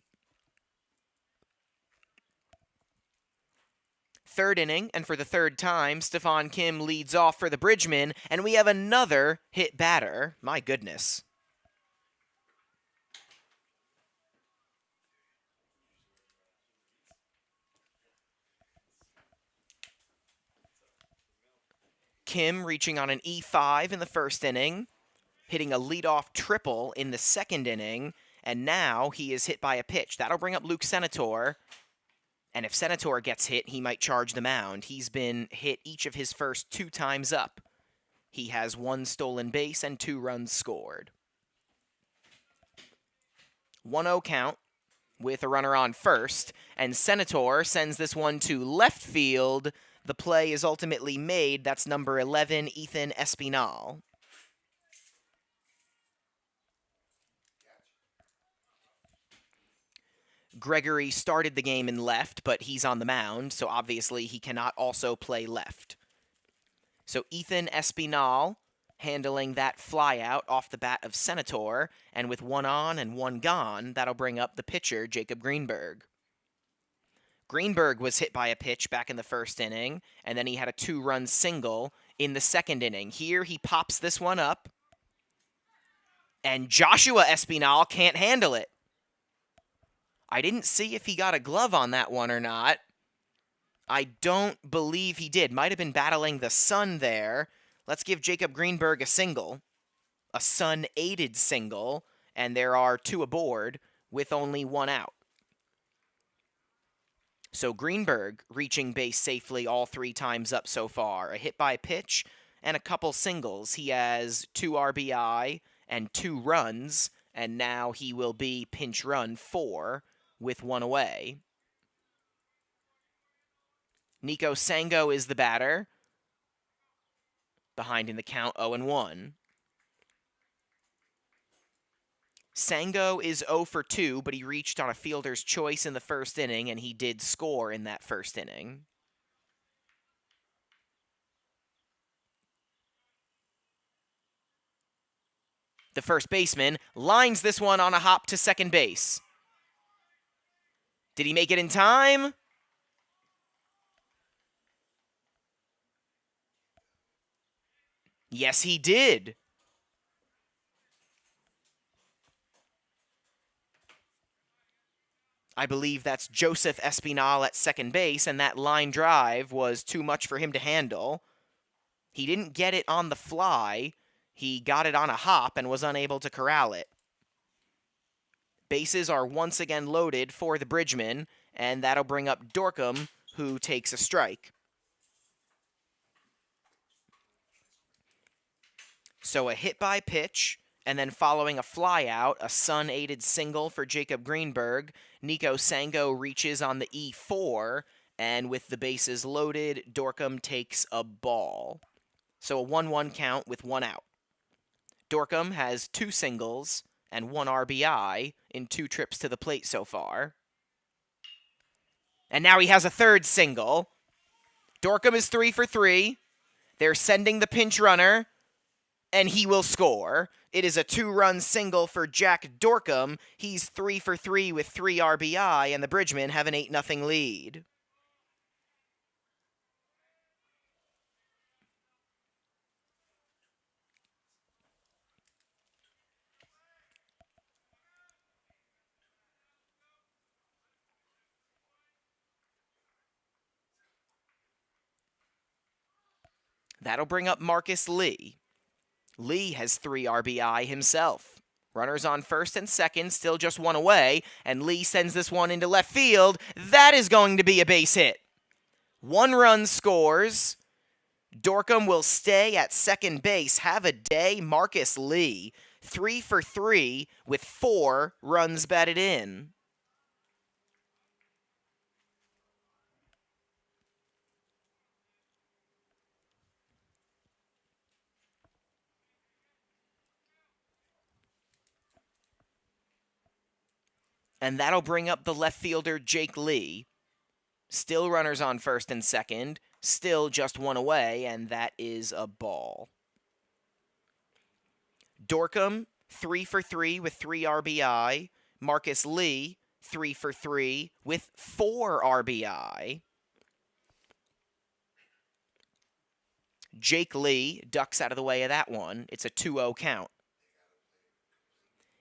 Speaker 1: Third inning, and for the third time, Stephon Kim leads off for the Bridgemen, and we have another hit batter. My goodness. Kim reaching on an E5 in the first inning, hitting a leadoff triple in the second inning, and now he is hit by a pitch. That'll bring up Luke Senator, and if Senator gets hit, he might charge the mound. He's been hit each of his first 2 times up. He has 1 stolen base and 2 runs scored. 1-0 count with a runner on first, and Senator sends this one to left field. The play is ultimately made. That's number 11, Ethan Espinal. Gregory started the game in left, but he's on the mound, so obviously he cannot also play left. So Ethan Espinal handling that flyout off the bat of Senator, and with 1 on and 1 gone, that'll bring up the pitcher, Jacob Greenberg. Greenberg was hit by a pitch back in the first inning, and then he had a 2-run single in the second inning. Here he pops this one up, and Joshua Espinal can't handle it. I didn't see if he got a glove on that one or not. I don't believe he did. Might have been battling the sun there. Let's give Jacob Greenberg a single. A sun-aided single, and there are 2 aboard with only 1 out. So Greenberg reaching base safely all 3 times up so far. A hit by pitch and a couple singles. He has 2 RBI and 2 runs, and now he will be pinch run 4 with 1 away. Nico Sango is the batter, behind in the count 0-1. Sango is 0 for 2, but he reached on a fielder's choice in the first inning, and he did score in that first inning. The first baseman lines this one on a hop to second base. Did he make it in time? Yes, he did. I believe that's Joseph Espinal at second base, and that line drive was too much for him to handle. He didn't get it on the fly. He got it on a hop and was unable to corral it. Bases are once again loaded for the Bridgemen, and that'll bring up Dorcom, who takes a strike. So a hit by pitch, and then following a flyout, a sun-aided single for Jacob Greenberg. Nico Sango reaches on the E4, and with the bases loaded, Dorcom takes a ball. So a 1-1 count with 1 out. Dorcom has 2 singles and 1 RBI in 2 trips to the plate so far. And now he has a 3rd single. Dorcom is 3 for 3. They're sending the pinch runner, and he will score. It is a 2-run single for Jack Dorcom. He's 3 for 3 with 3 RBI, and the Bridgemen have an 8-0 lead. That'll bring up Marcus Lee. Lee has 3 RBI himself. Runners on first and second, still just 1 away, and Lee sends this one into left field. That is going to be a base hit. 1 run scores. Dorcom will stay at second base. Have a day, Marcus Lee. 3 for 3 with 4 runs batted in. And that'll bring up the left fielder, Jake Lee. Still runners on first and second. Still just one away, and that is a ball. Dorcom, 3 for 3 with 3 RBI. Marcus Lee, 3 for 3 with 4 RBI. Jake Lee ducks out of the way of that one. It's a 2-0 count.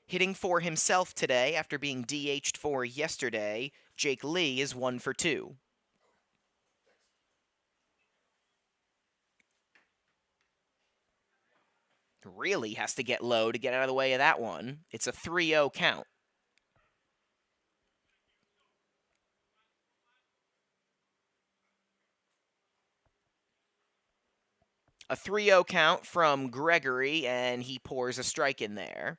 Speaker 1: Hitting for himself today after being DH'd for yesterday, Jake Lee is 1 for 2. Really has to get low to get out of the way of that one. It's a 3-0 count. A 3-0 count from Gregory, and he pours a strike in there.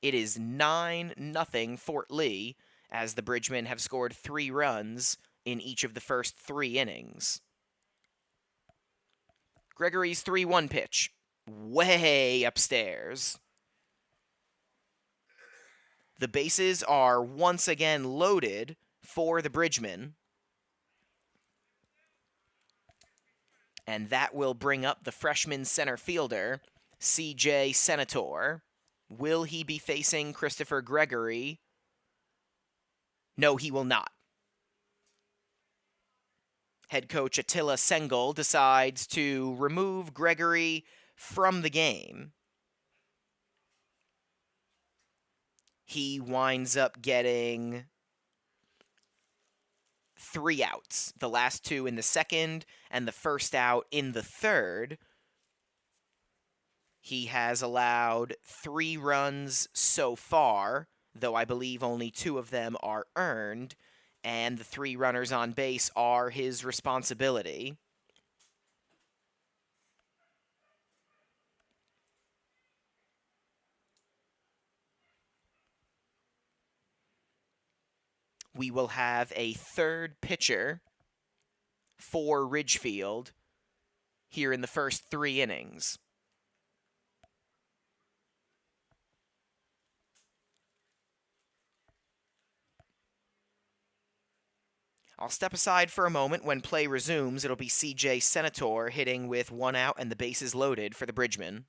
Speaker 1: It is 9-0 Fort Lee, as the Bridgemen have scored 3 runs in each of the first 3 innings. Gregory's 3-1 pitch. Way upstairs. The bases are once again loaded for the Bridgemen. And that will bring up the freshman center fielder, C.J. Senator. Will he be facing Christopher Gregory? No, he will not. Head coach Attila Sengel decides to remove Gregory from the game. He winds up getting 3 outs, the last 2 in the second and the first out in the third. He has allowed 3 runs so far, though I believe only 2 of them are earned, and the 3 runners on base are his responsibility. We will have a third pitcher for Ridgefield here in the first 3 innings. I'll step aside for a moment. When play resumes, it'll be C.J. Senator hitting with 1 out and the bases loaded for the Bridgemen.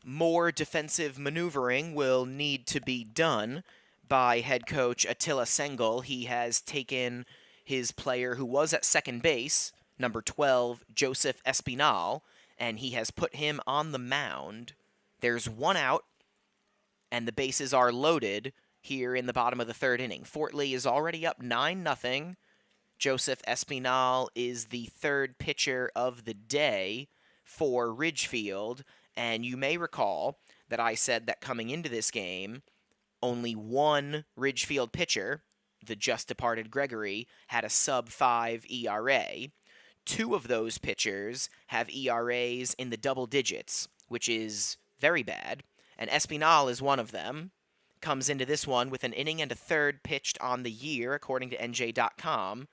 Speaker 1: More defensive maneuvering will need to be done by head coach Attila Sengel. He has taken his player who was at second base, number 12, Joseph Espinal, and he has put him on the mound. There's 1 out, and the bases are loaded here in the bottom of the 3rd inning. Fort Lee is already up 9-0. Joseph Espinal is the 3rd pitcher of the day for Ridgefield. And you may recall that I said that coming into this game, only 1 Ridgefield pitcher, the just departed Gregory, had a sub-5 ERA. 2 of those pitchers have ERAs in the double digits, which is very bad. And Espinal is one of them. Comes into this one with an inning and a third pitched on the year, according to NJ.com.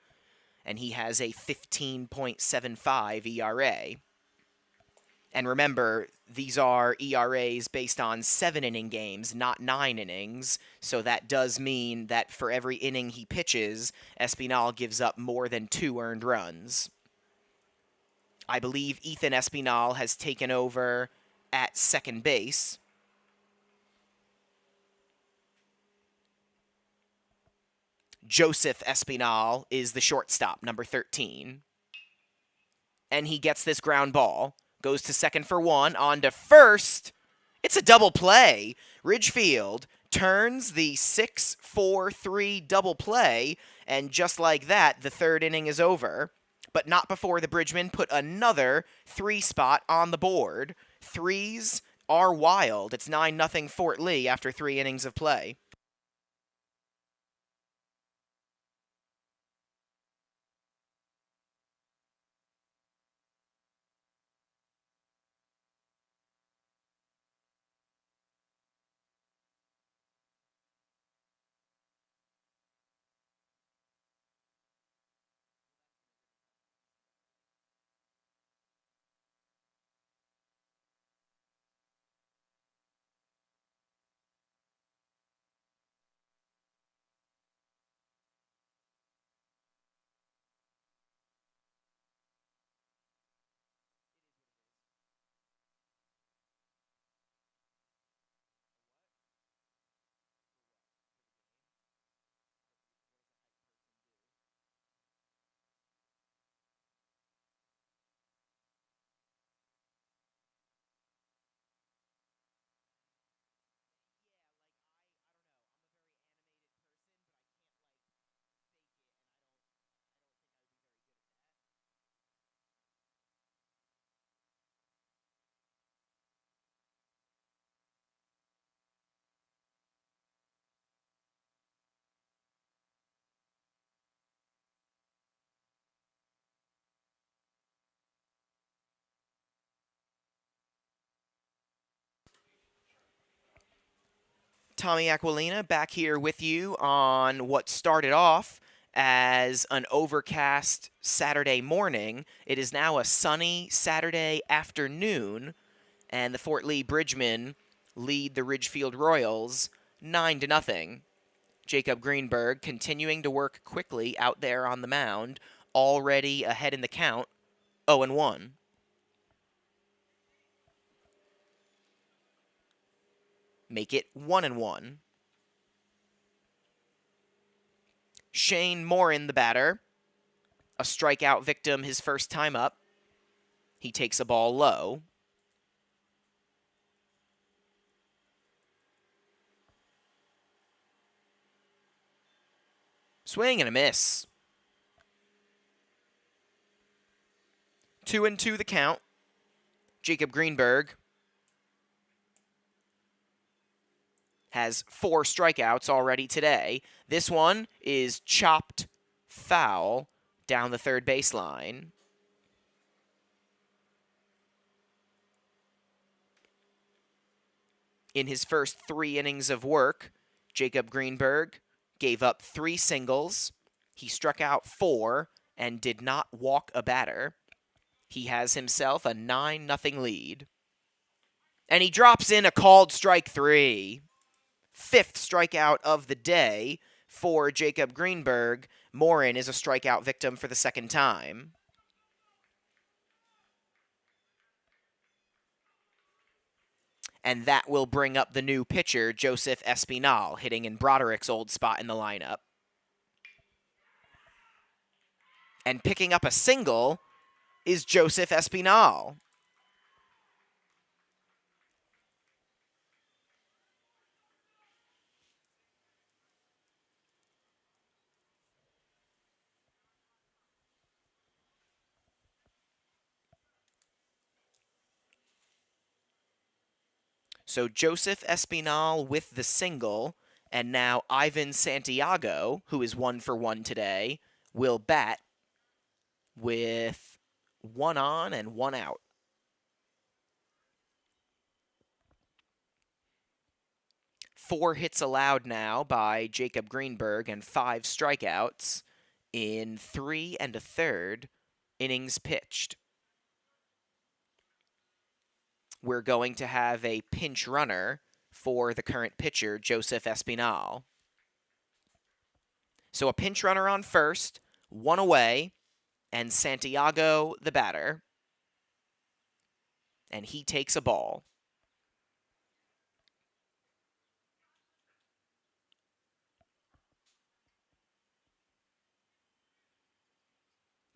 Speaker 1: And he has a 15.75 ERA. And remember, these are ERAs based on 7-inning games, not 9 innings. So that does mean that for every inning he pitches, Espinal gives up more than 2 earned runs. I believe Ethan Espinal has taken over at second base. Joseph Espinal is the shortstop, number 13. And he gets this ground ball. Goes to second for one, on to first. It's a double play. Ridgefield turns the 6-4-3 double play, and just like that, the third inning is over. But not before the Bridgemen put another 3 spot on the board. Threes are wild. It's 9-0 Fort Lee after 3 innings of play. Tommy Aquilina back here with you on what started off as an overcast Saturday morning. It is now a sunny Saturday afternoon, and the Fort Lee Bridgemen lead the Ridgefield Royals 9-0. Jacob Greenberg continuing to work quickly out there on the mound, already ahead in the count, 0-1. Make it 1-1. Shane Morin, the batter, a strikeout victim his first time up. He takes a ball low. Swing and a miss. 2-2 the count. Jacob Greenberg has 4 strikeouts already today. This one is chopped foul down the third baseline. In his first 3 innings of work, Jacob Greenberg gave up 3 singles. He struck out 4 and did not walk a batter. He has himself a 9-0 lead. And he drops in a called strike 3. 5th strikeout of the day for Jacob Greenberg. Morin is a strikeout victim for the second time. And that will bring up the new pitcher, Joseph Espinal, hitting in Broderick's old spot in the lineup. And picking up a single is Joseph Espinal. So Joseph Espinal with the single, and now Ivan Santiago, who is 1 for 1 today, will bat with 1 on and 1 out. Four hits allowed now by Jacob Greenberg and 5 strikeouts in 3 1/3 innings pitched. We're going to have a pinch runner for the current pitcher, Joseph Espinal. So a pinch runner on first, 1 away, and Santiago the batter. and he takes a ball.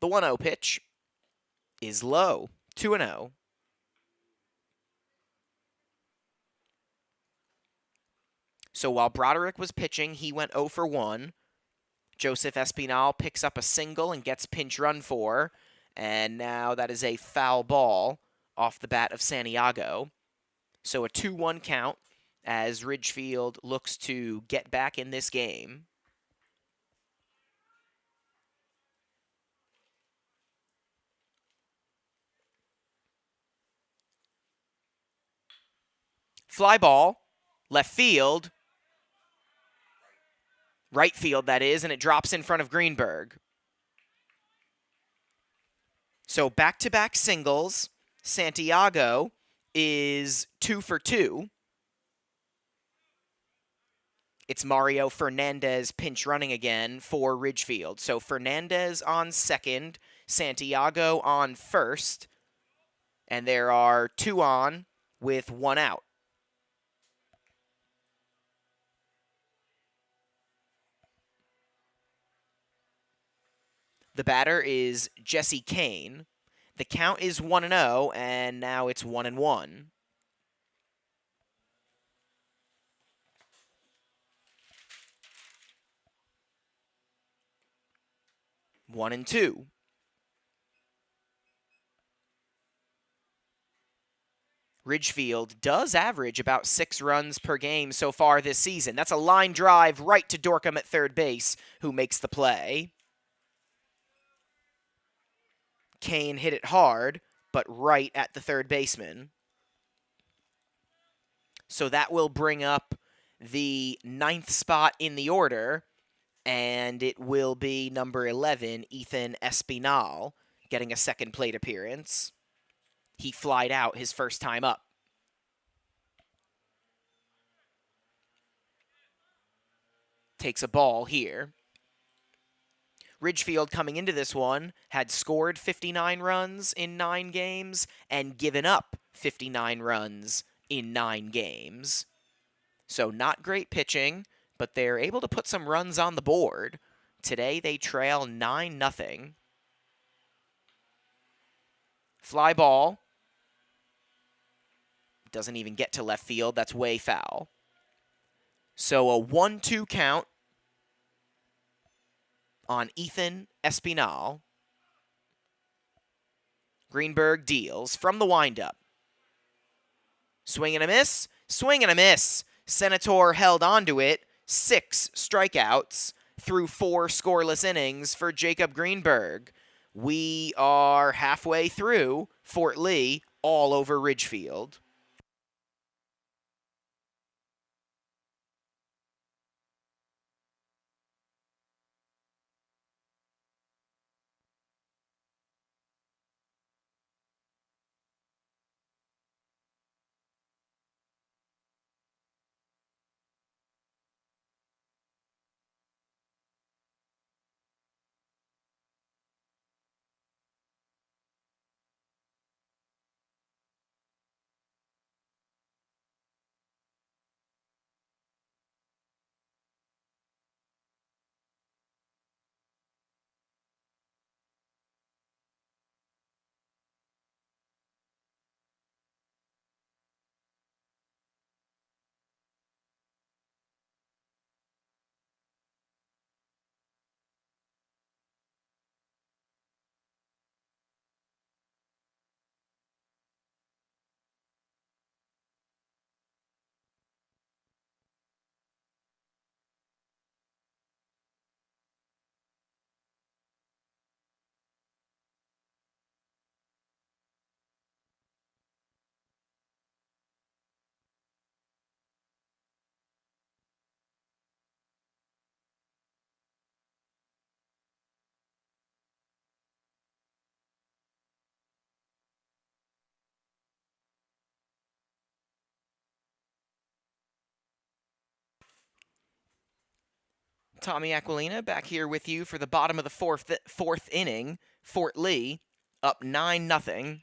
Speaker 1: The 1-0 pitch is low, 2-0. So while Broderick was pitching, he went 0 for 1. Joseph Espinal picks up a single and gets pinch run for, and now that is a foul ball off the bat of Santiago. So a 2-1 count as Ridgefield looks to get back in this game. Fly ball, left field, right field that is, and it drops in front of Greenberg. So back-to-back singles. Santiago is 2 for 2. It's Mario Fernandez pinch running again for Ridgefield. So Fernandez on second, Santiago on first, and there are 2 on with 1 out. The batter is Jesse Kane. The count is 1-0, and now it's 1-1. One and two. Ridgefield does average about 6 runs per game so far this season. That's a line drive right to Dorcom at third base, who makes the play. Kane hit it hard, but right at the third baseman. So that will bring up the 9th spot in the order, and it will be number 11, Ethan Espinal, getting a second plate appearance. He flied out his first time up. Takes a ball here. Ridgefield coming into this one had scored 59 runs in 9 games and given up 59 runs in 9 games. So not great pitching, but they're able to put some runs on the board. Today they trail 9-0. Fly ball. Doesn't even get to left field. That's way foul. So a 1-2 count on Ethan Espinal. Greenberg deals from the windup. Swing and a miss. Swing and a miss. Senator held onto it. 6 strikeouts through 4 scoreless innings for Jacob Greenberg. We are halfway through Fort Lee, all over Ridgefield. Tommy Aquilina back here with you for the bottom of the fourth inning. Fort Lee up 9-0.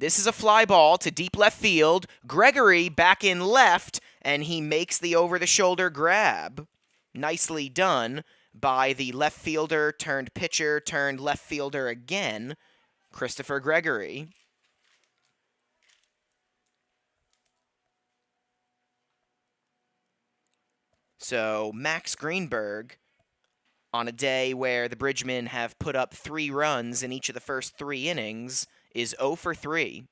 Speaker 1: This is a fly ball to deep left field. Gregory back in left, and he makes the over-the-shoulder grab. Nicely done by the left fielder turned pitcher turned left fielder again, Christopher Gregory. So Max Greenberg, on a day where the Bridgemen have put up 3 runs in each of the first 3 innings, is 0 for 3.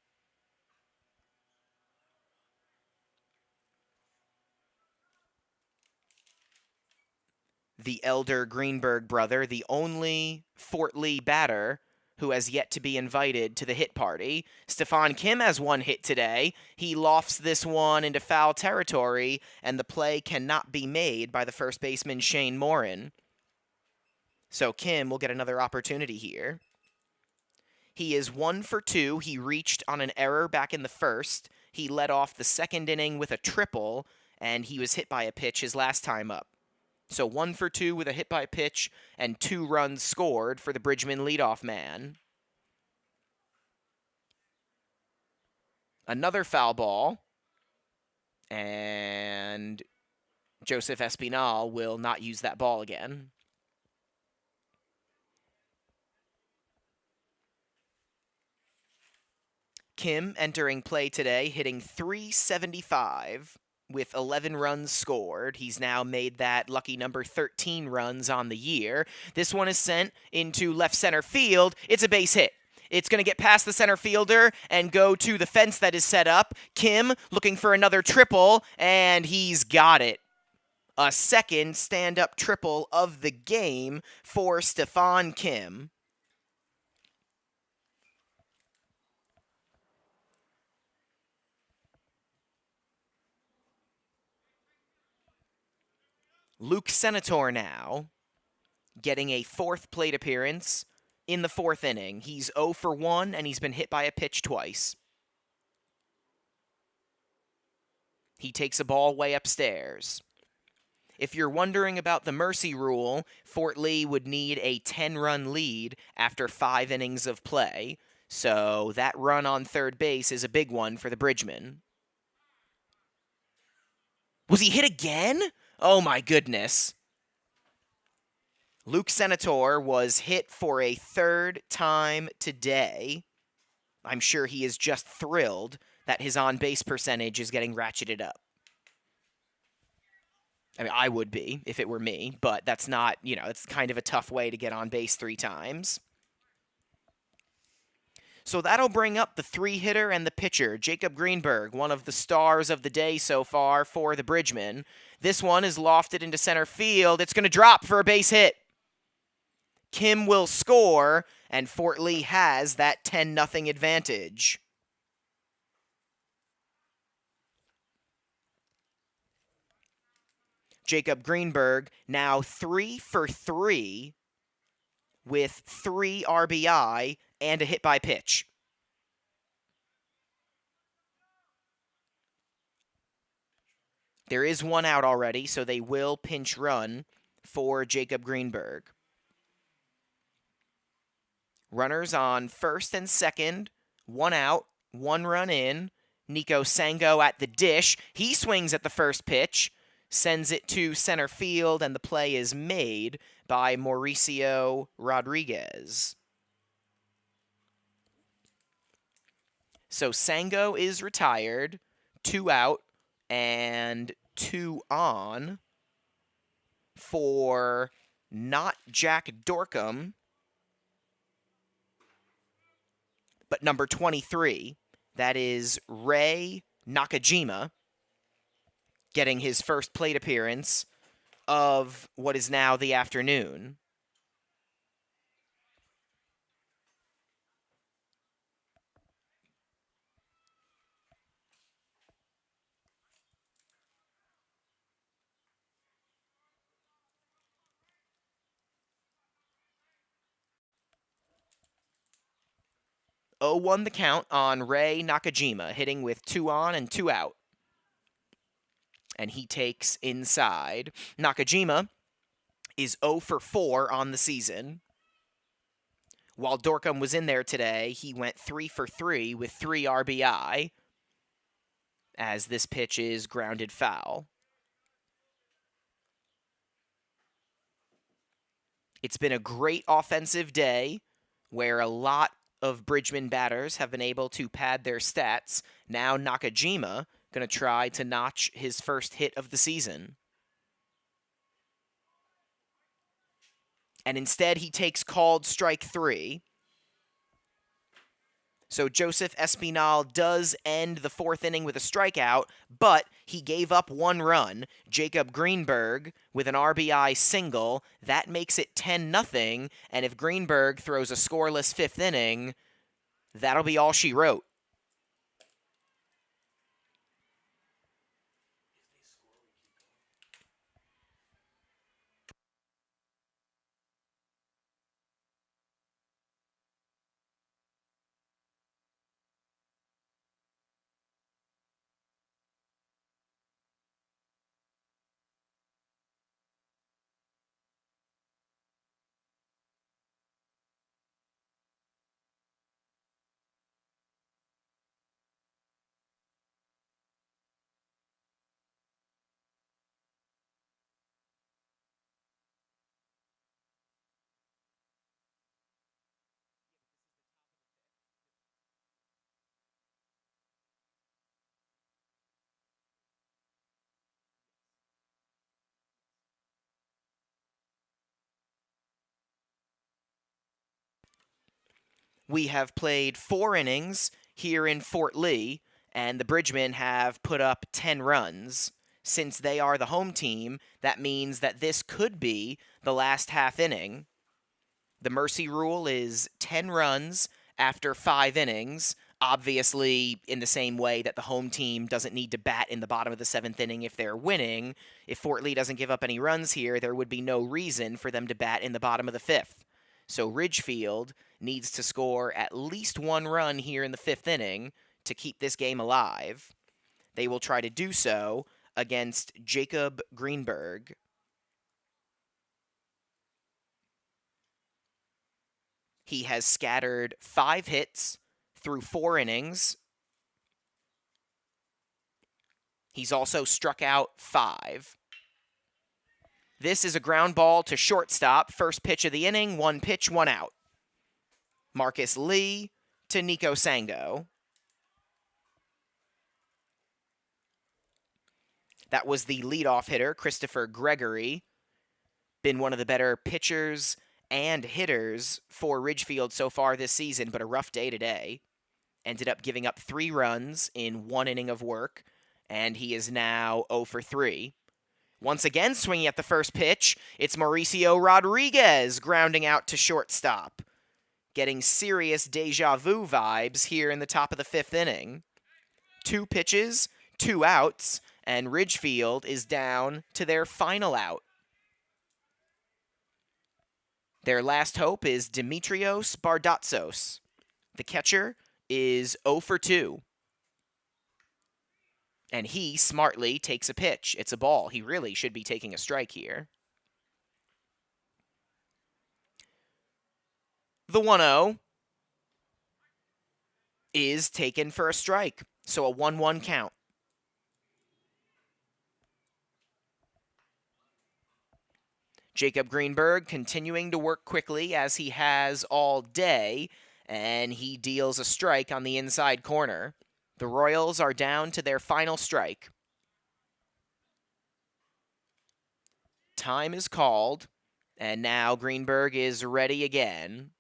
Speaker 1: The elder Greenberg brother, the only Fort Lee batter who has yet to be invited to the hit party. Stefan Kim has 1 hit today. He lofts this one into foul territory, and the play cannot be made by the first baseman Shane Morin. So Kim will get another opportunity here. He is 1 for 2. He reached on an error back in the first. He led off the second inning with a triple, and he was hit by a pitch his last time up. So 1 for 2 with a hit by pitch and 2 runs scored for the Bridgeman leadoff man. Another foul ball. And Joseph Espinal will not use that ball again. Kim entering play today, hitting .375. With 11 runs scored. He's now made that lucky number 13 runs on the year. This one is sent into left center field. It's a base hit. It's going to get past the center fielder and go to the fence that is set up. Kim looking for another triple, and he's got it. A second stand-up triple of the game for Stefan Kim. Luke Senator now getting a 4th plate appearance in the 4th inning. He's 0 for 1, and he's been hit by a pitch twice. He takes a ball way upstairs. If you're wondering about the mercy rule, Fort Lee would need a 10-run lead after 5 innings of play, so that run on third base is a big one for the Bridgemen. Was he hit again? Oh my goodness. Luke Senator was hit for a 3rd time today. I'm sure he is just thrilled that his on-base percentage is getting ratcheted up. I mean, I would be if it were me, but that's not, it's kind of a tough way to get on base 3 times. So that'll bring up the 3-hitter and the pitcher, Jacob Greenberg, one of the stars of the day so far for the Bridgemen. This one is lofted into center field. It's going to drop for a base hit. Kim will score, and Fort Lee has that 10-0 advantage. Jacob Greenberg now 3 for 3 with 3 RBI and a hit by pitch. There is 1 out already, so they will pinch run for Jacob Greenberg. Runners on first and second, 1 out, 1 run in. Nico Sango at the dish. He swings at the first pitch, sends it to center field, and the play is made by Mauricio Rodriguez. So Sango is retired, 2 out and 2 on for not Jack Dorcom, but number 23. That is Ray Nakajima, getting his first plate appearance of what is now the afternoon. Oh, 1 the count on Ray Nakajima, hitting with 2 on and 2 out. And he takes inside. Nakajima is 0 for 4 on the season. While Dorcom was in there today, he went 3 for 3 with 3 RBI, as this pitch is grounded foul. It's been a great offensive day where a lot of Bridgman batters have been able to pad their stats. Now Nakajima going to try to notch his first hit of the season. And instead he takes called strike 3. So Joseph Espinal does end the 4th inning with a strikeout, but he gave up 1 run. Jacob Greenberg with an RBI single. That makes it 10-0, and if Greenberg throws a scoreless 5th inning, that'll be all she wrote. We have played 4 innings here in Fort Lee, and the Bridgemen have put up 10 runs. Since they are the home team, that means that this could be the last half inning. The mercy rule is 10 runs after 5 innings, obviously in the same way that the home team doesn't need to bat in the bottom of the 7th inning if they're winning. If Fort Lee doesn't give up any runs here, there would be no reason for them to bat in the bottom of the 5th. So Ridgefield needs to score at least 1 run here in the 5th inning to keep this game alive. They will try to do so against Jacob Greenberg. He has scattered 5 hits through 4 innings. He's also struck out 5. This is a ground ball to shortstop. First pitch of the inning, 1 pitch, 1 out. Marcus Lee to Nico Sango. That was the leadoff hitter, Christopher Gregory. Been one of the better pitchers and hitters for Ridgefield so far this season, but a rough day today. Ended up giving up 3 runs in 1 inning of work, and he is now 0 for 3. Once again, swinging at the first pitch, it's Mauricio Rodriguez grounding out to shortstop. Getting serious deja vu vibes here in the top of the 5th inning. 2 pitches, 2 outs, and Ridgefield is down to their final out. Their last hope is Dimitrios Bardatsos. The catcher is 0 for 2. And he smartly takes a pitch. It's a ball. He really should be taking a strike here. The 1-0 is taken for a strike. So a 1-1 count. Jacob Greenberg continuing to work quickly as he has all day, and he deals a strike on the inside corner. The Royals are down to their final strike. Time is called, and now Greenberg is ready again.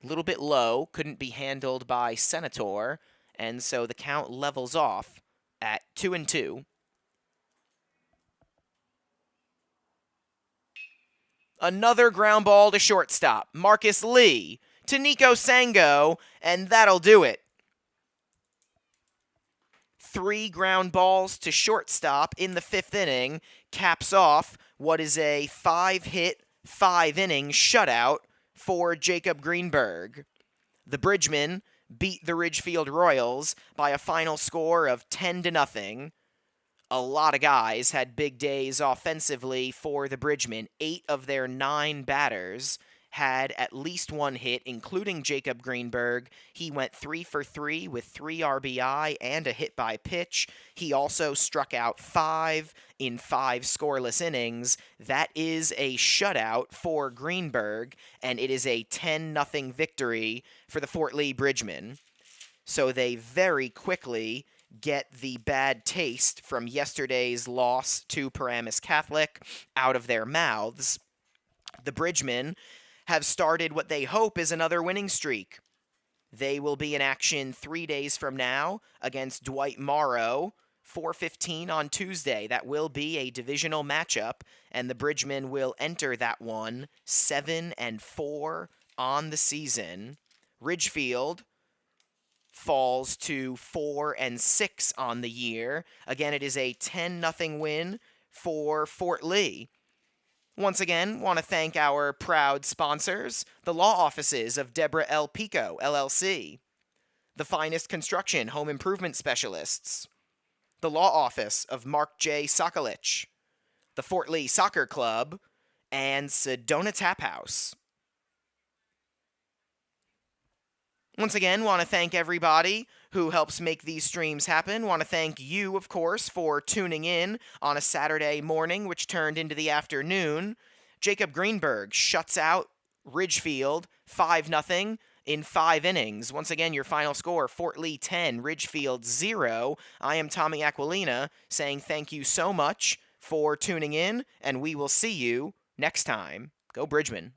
Speaker 1: A little bit low, couldn't be handled by Senator, and so the count levels off at 2-2. Another ground ball to shortstop. Marcus Lee to Nico Sango, and that'll do it. 3 ground balls to shortstop in the 5th inning caps off what is a 5-hit, 5-inning shutout for Jacob Greenberg. The Bridgemen beat the Ridgefield Royals by a final score of 10-0. A lot of guys had big days offensively for the Bridgemen. 8 of their 9 batters had at least one hit, including Jacob Greenberg. He went 3 for 3 with 3 RBI and a hit by pitch. He also struck out 5 in 5 scoreless innings. That is a shutout for Greenberg, and it is a 10-0 victory for the Fort Lee Bridgemen. So they very quickly get the bad taste from yesterday's loss to Paramus Catholic out of their mouths. The Bridgemen have started what they hope is another winning streak. They will be in action 3 days from now against Dwight Morrow, 4:15 on Tuesday. That will be a divisional matchup, and the Bridgemen will enter that one 7-4 on the season. Ridgefield falls to 4-6 on the year. Again, it is a 10-0 win for Fort Lee. Once again, want to thank our proud sponsors, the law offices of Deborah L. Pico, LLC, the finest construction home improvement specialists, the law office of Mark J. Sokolich, the Fort Lee Soccer Club, and Sedona Tap House. Once again, want to thank everybody who helps make these streams happen. Want to thank you, of course, for tuning in on a Saturday morning, which turned into the afternoon. Jacob Greenberg shuts out Ridgefield 5-0 in 5 innings. Once again, your final score, Fort Lee 10, Ridgefield 0. I am Tommy Aquilina saying thank you so much for tuning in, and we will see you next time. Go Bridgemen.